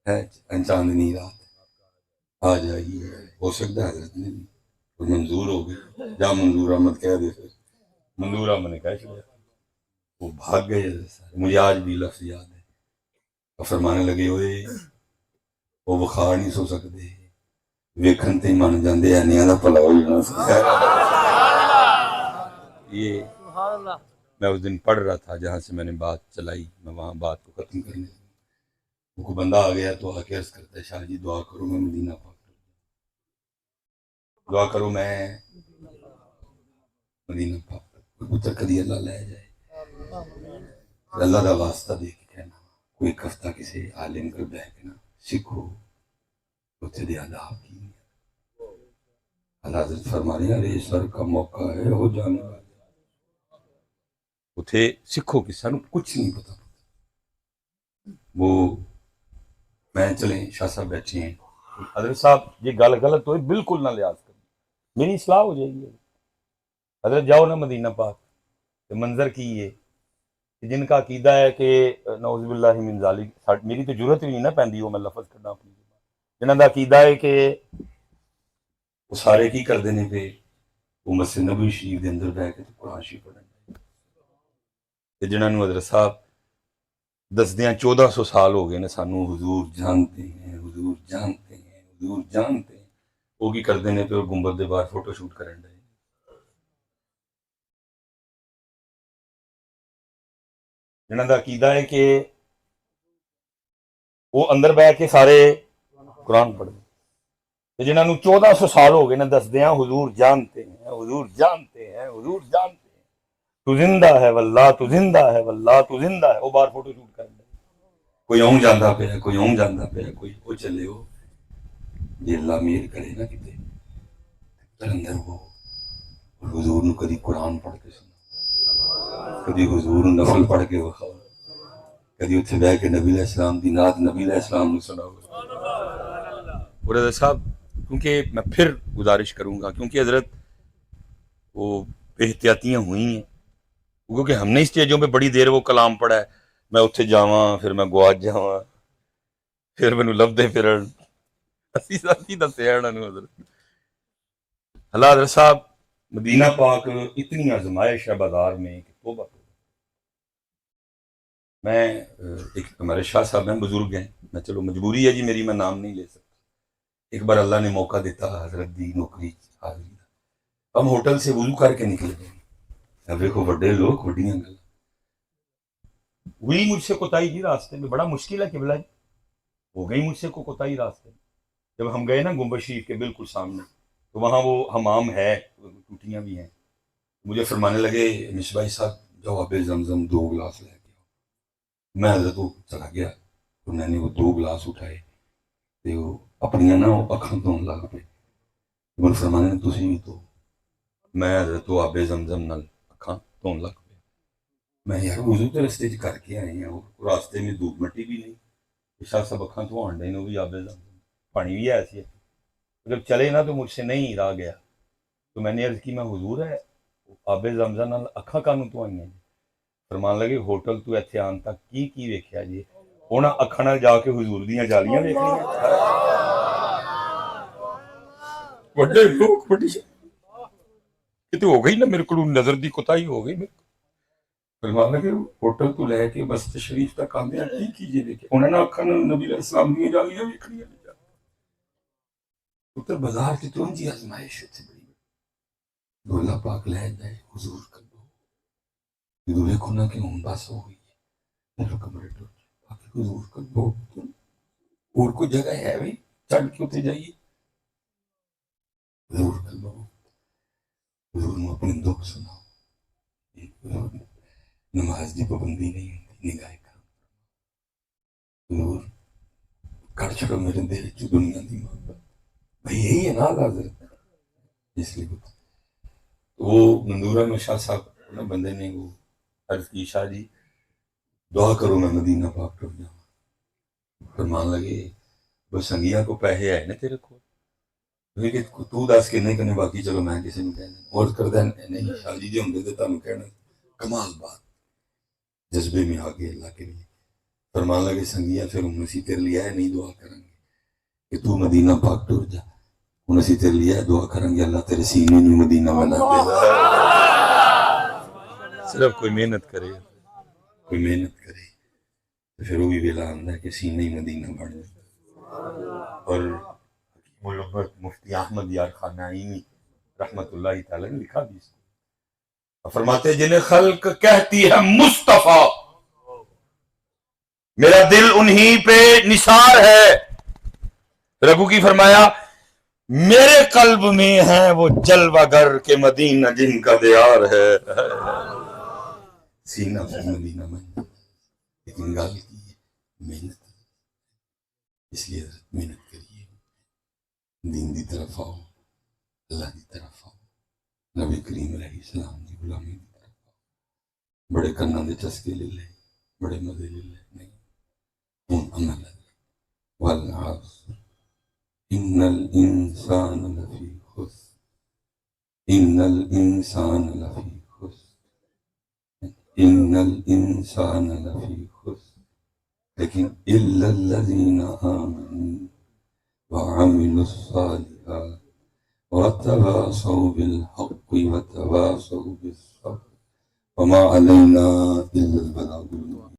Speaker 2: ہے چاندنی رات آ جائیے. ہو سکتا ہے حضرت نے بھی منظور ہو گئی, جا منظور احمد کہہ دے,
Speaker 1: منظور احمد نے کہہ چھوڑا,
Speaker 2: وہ بھاگ گئے. مجھے آج بھی لفظ یاد ہے, اور فرمانے لگے ہوئے وہ بخار نہیں سو سکتے, ویکھن تے من جاندے اینیاں دا پلا ہو جانا.
Speaker 1: یہ میں اس دن پڑھ رہا تھا جہاں سے میں نے بات چلائی, میں وہاں بات کو ختم کرنے.
Speaker 2: وہ کوئی بندہ آ گیا تو آ کے عرض کرتا ہے شاہ جی دعا کرو میں مدینہ پاک, دعا کرو میں مدینہ پاک پتر کدی اللہ لے جائے. اللہ کا واسطہ دے کے کہنا کوئی ایک ہفتہ کسی عالم کر بہ کے نا سیکھو اتنے دے آداب کی. اللہ حضرت فرما رہے ہیں سر کا موقع ہے ہو جانے والا,
Speaker 1: اتھے سکھو کہ سانو
Speaker 2: کچھ نہیں پتا. وہ میں چلیں شاہ صاحب بیٹھے ہیں,
Speaker 1: حضرت صاحب یہ گل غلط ہوئی بالکل نہ لحاظ کریں, میری اصلاح ہو جائے گی. حضرت جاؤ نا مدینہ پاک, منظر کی یہ جن کا عقیدہ ہے کہ نعوذ باللہ من ذالک, میری تو ضرورت ہی نہیں نا پیندی وہ میں لفظ کرنا اپنی, جنہاں دا عقیدہ ہے کہ
Speaker 2: وہ سارے کی کر دینے پہ وہ مسجد نبوی شریف دے اندر بیٹھ کے قرآن شریف پڑھنا,
Speaker 1: جنہاں نو حضرت صاحب دسدیاں 1400 سال ہو گئے نے سانو
Speaker 2: حضور جانتے ہیں, حضور جانتے ہیں, حضور جانتے ہیں, وہ کی کر دینے پہ اور گنبد دے باہر فوٹو شوٹ کرن دے.
Speaker 1: جنہاں دا عقیدہ ہے کہ وہ اندر بیٹھ کے سارے قرآن پڑھ دیں, جنہاں نو 1400 سال ہو گئے نا دسدیاں حضور جانتے ہیں, حضور جانتے ہیں, حضور جانتے ہیں, تو زندہ ہے واللہ تو زندہ ہے واللہ تو زندہ ہے, وہ باہر فوٹو شوٹ کرن دے.
Speaker 2: کوئی اوں جانا پیا کوئی اوں جانا پیا کوئی وہ چلے ہو جی اللہ میر کرے نا کتے اندر ہو اور حضور نو کدی قرآن پڑھ کے سنا کدی حضور نفل پڑھ کے وکھاؤ کدی اتنے بہ کے نبی علیہ السلام دی نعت نبی علیہ السلام نو سناؤ. اور حضرت صاحب کیونکہ میں پھر گزارش کروں گا کیونکہ حضرت وہ بے احتیاطیاں ہوئی ہیں کیونکہ ہم نے اسٹیجوں پہ بڑی دیر وہ کلام پڑھا ہے میں اتنے جاواں پھر میں گواچ جاواں پھر مینوں لبدے پھرن اسی ساتھی دسیا انہاں نوں حضرت اللہ. حضرت صاحب مدینہ پاک اتنی آزمائش ہے بازار میں کہ توبہ میں ایک ہمارے شاہ صاحب ہیں بزرگ ہیں میں چلو مجبوری ہے جی میری میں نام نہیں لے سکتا. ایک بار اللہ نے موقع دیتا حضرت دی نوکری حاضری دا ہم ہوٹل سے وضو کر کے نکلے گئے اب دیکھو بڑے لوگ بڑیاں گل ہوئی مجھ سے کوتاہی جی راستے میں بڑا مشکل ہے قبلہ جی ہو گئی مجھ سے کوتاہی راستے میں جب ہم گئے نا گنبد شریف کے بالکل سامنے تو وہاں وہ حمام ہے ٹوٹیاں بھی ہیں مجھے فرمانے لگے مصباح صاحب جاؤ آب زمزم 2 گلاس لے کے آؤ. میں حضرت وہ چلا گیا تو میں نے وہ 2 گلاس اٹھائے تو وہ اپنیاں نا وہ اکھاں دھون لگ پے مجھے فرمانے نے تسی بھی تو میں حضرت وہ آب زمزم نال اکھاں دھون لگ پے میں یار وضو تو رستے چ کر کے آئے ہیں اور راستے میں دھوپ مٹی بھی نہیں شاہ صاحب اکھاں دھوان ڈے نے بھی آب زمزم پانی بھی ایسی ہے جب چلے نا تو مجھ سے نہیں رہ گیا تو میں نے عرض کی میں حضور ہے آب زمزم نال اکھاں کانوں دھوائیں ہیں فرمان لگے ہوٹل تو ایتھے آن تک کی ویکھیا جی انہاں اکھاں نال جا کے حضور دیاں جالیاں ویکھنیاں بڑے لوگ بڑی کتے ہو گئی نا میرے کو نظر دی کوتاہی ہو گئی فرمان لگے ہوٹل تو لے کے بس تشریف تک آندے ہیں کی کیجیے دیکھے انہوں نے اکھاں نال نبی علیہ السلام دیاں جالیاں ویکھنیاں اتر بازار کی تو جی آزمائش اتنے بڑی دو اللہ پاک لے جائے حضور کر دو یہ دیکھو نا کہ ہوں بس ہو گئی ہے میرے کمرے ٹوٹ باقی حضور کر دو اور کوئی جگہ ہے بھائی چڑھ کے اتنے جائیے حضور کر دو حضور میں اپنے دکھ سناؤ نماز دی پابندی نہیں ہوتی نگاہ کرم حضور کر چھڑو میرے دل چ دنیا دی محبت بھائی یہی ہے نا حضرت اس لیے وہ نندورہ میں شاہ صاحب بندے نے وہ عرض کی شاہ جی دعا کرو میں مدینہ پاک ٹر جاؤں فرمان لگے بس سنگیا کو پیسے آئے نا تیرے کو تو دس کنے کنے باقی چلو میں کسی نے کہنا اور کر دیں نہیں شاہ جی ہوں تو تمہیں کہنا کمال بات جذبے میں آگے اللہ کے لیے فرمان لگے سنگیا پھر ہم اسی تیرے لیے نہیں دعا کریں گے کہ تو مدینہ پاک ٹر جا ہوں اسی تیرے لیے دعا کریں گے اللہ تیرے سینے میں مدینہ بنا دے صرف کوئی محنت کرے کوئی محنت کرے تو پھر وہ بھی ویلا آتا ہے کہ سینے ہی مدینہ بن جائے. اور حکیم الامت مفتی احمد یار خان نعیمی رحمت اللہ تعالی نے لکھا بھی اس کو فرماتے ہیں جنہیں خلق کہتی ہے مصطفیٰ میرا دل انہی پہ نثار ہے رگو کی فرمایا میرے قلب میں ہے وہ جلوہ گر کے مدینہ جن کا دیار ہے سینہ سے مدینہ بن لیکن گل کی محنت اس لیے محنت کریے دین دی طرف آؤ اللہ دی طرف آؤ نبی کریم علیہ السلام دی غلامی دی طرف آؤ بڑے کناں دے چسکے لے لے بڑے مزے لے لے نہیں ہوں عمل والعصر ان الانسان لفی خسر ان الانسان لفی خسر ان الانسان لفی خسر لیکن الا الذین آمنوا وعملوا الصالحات وتواصوا بالحق وتواصوا بالصبر وما علینا الا البلاغ المبین.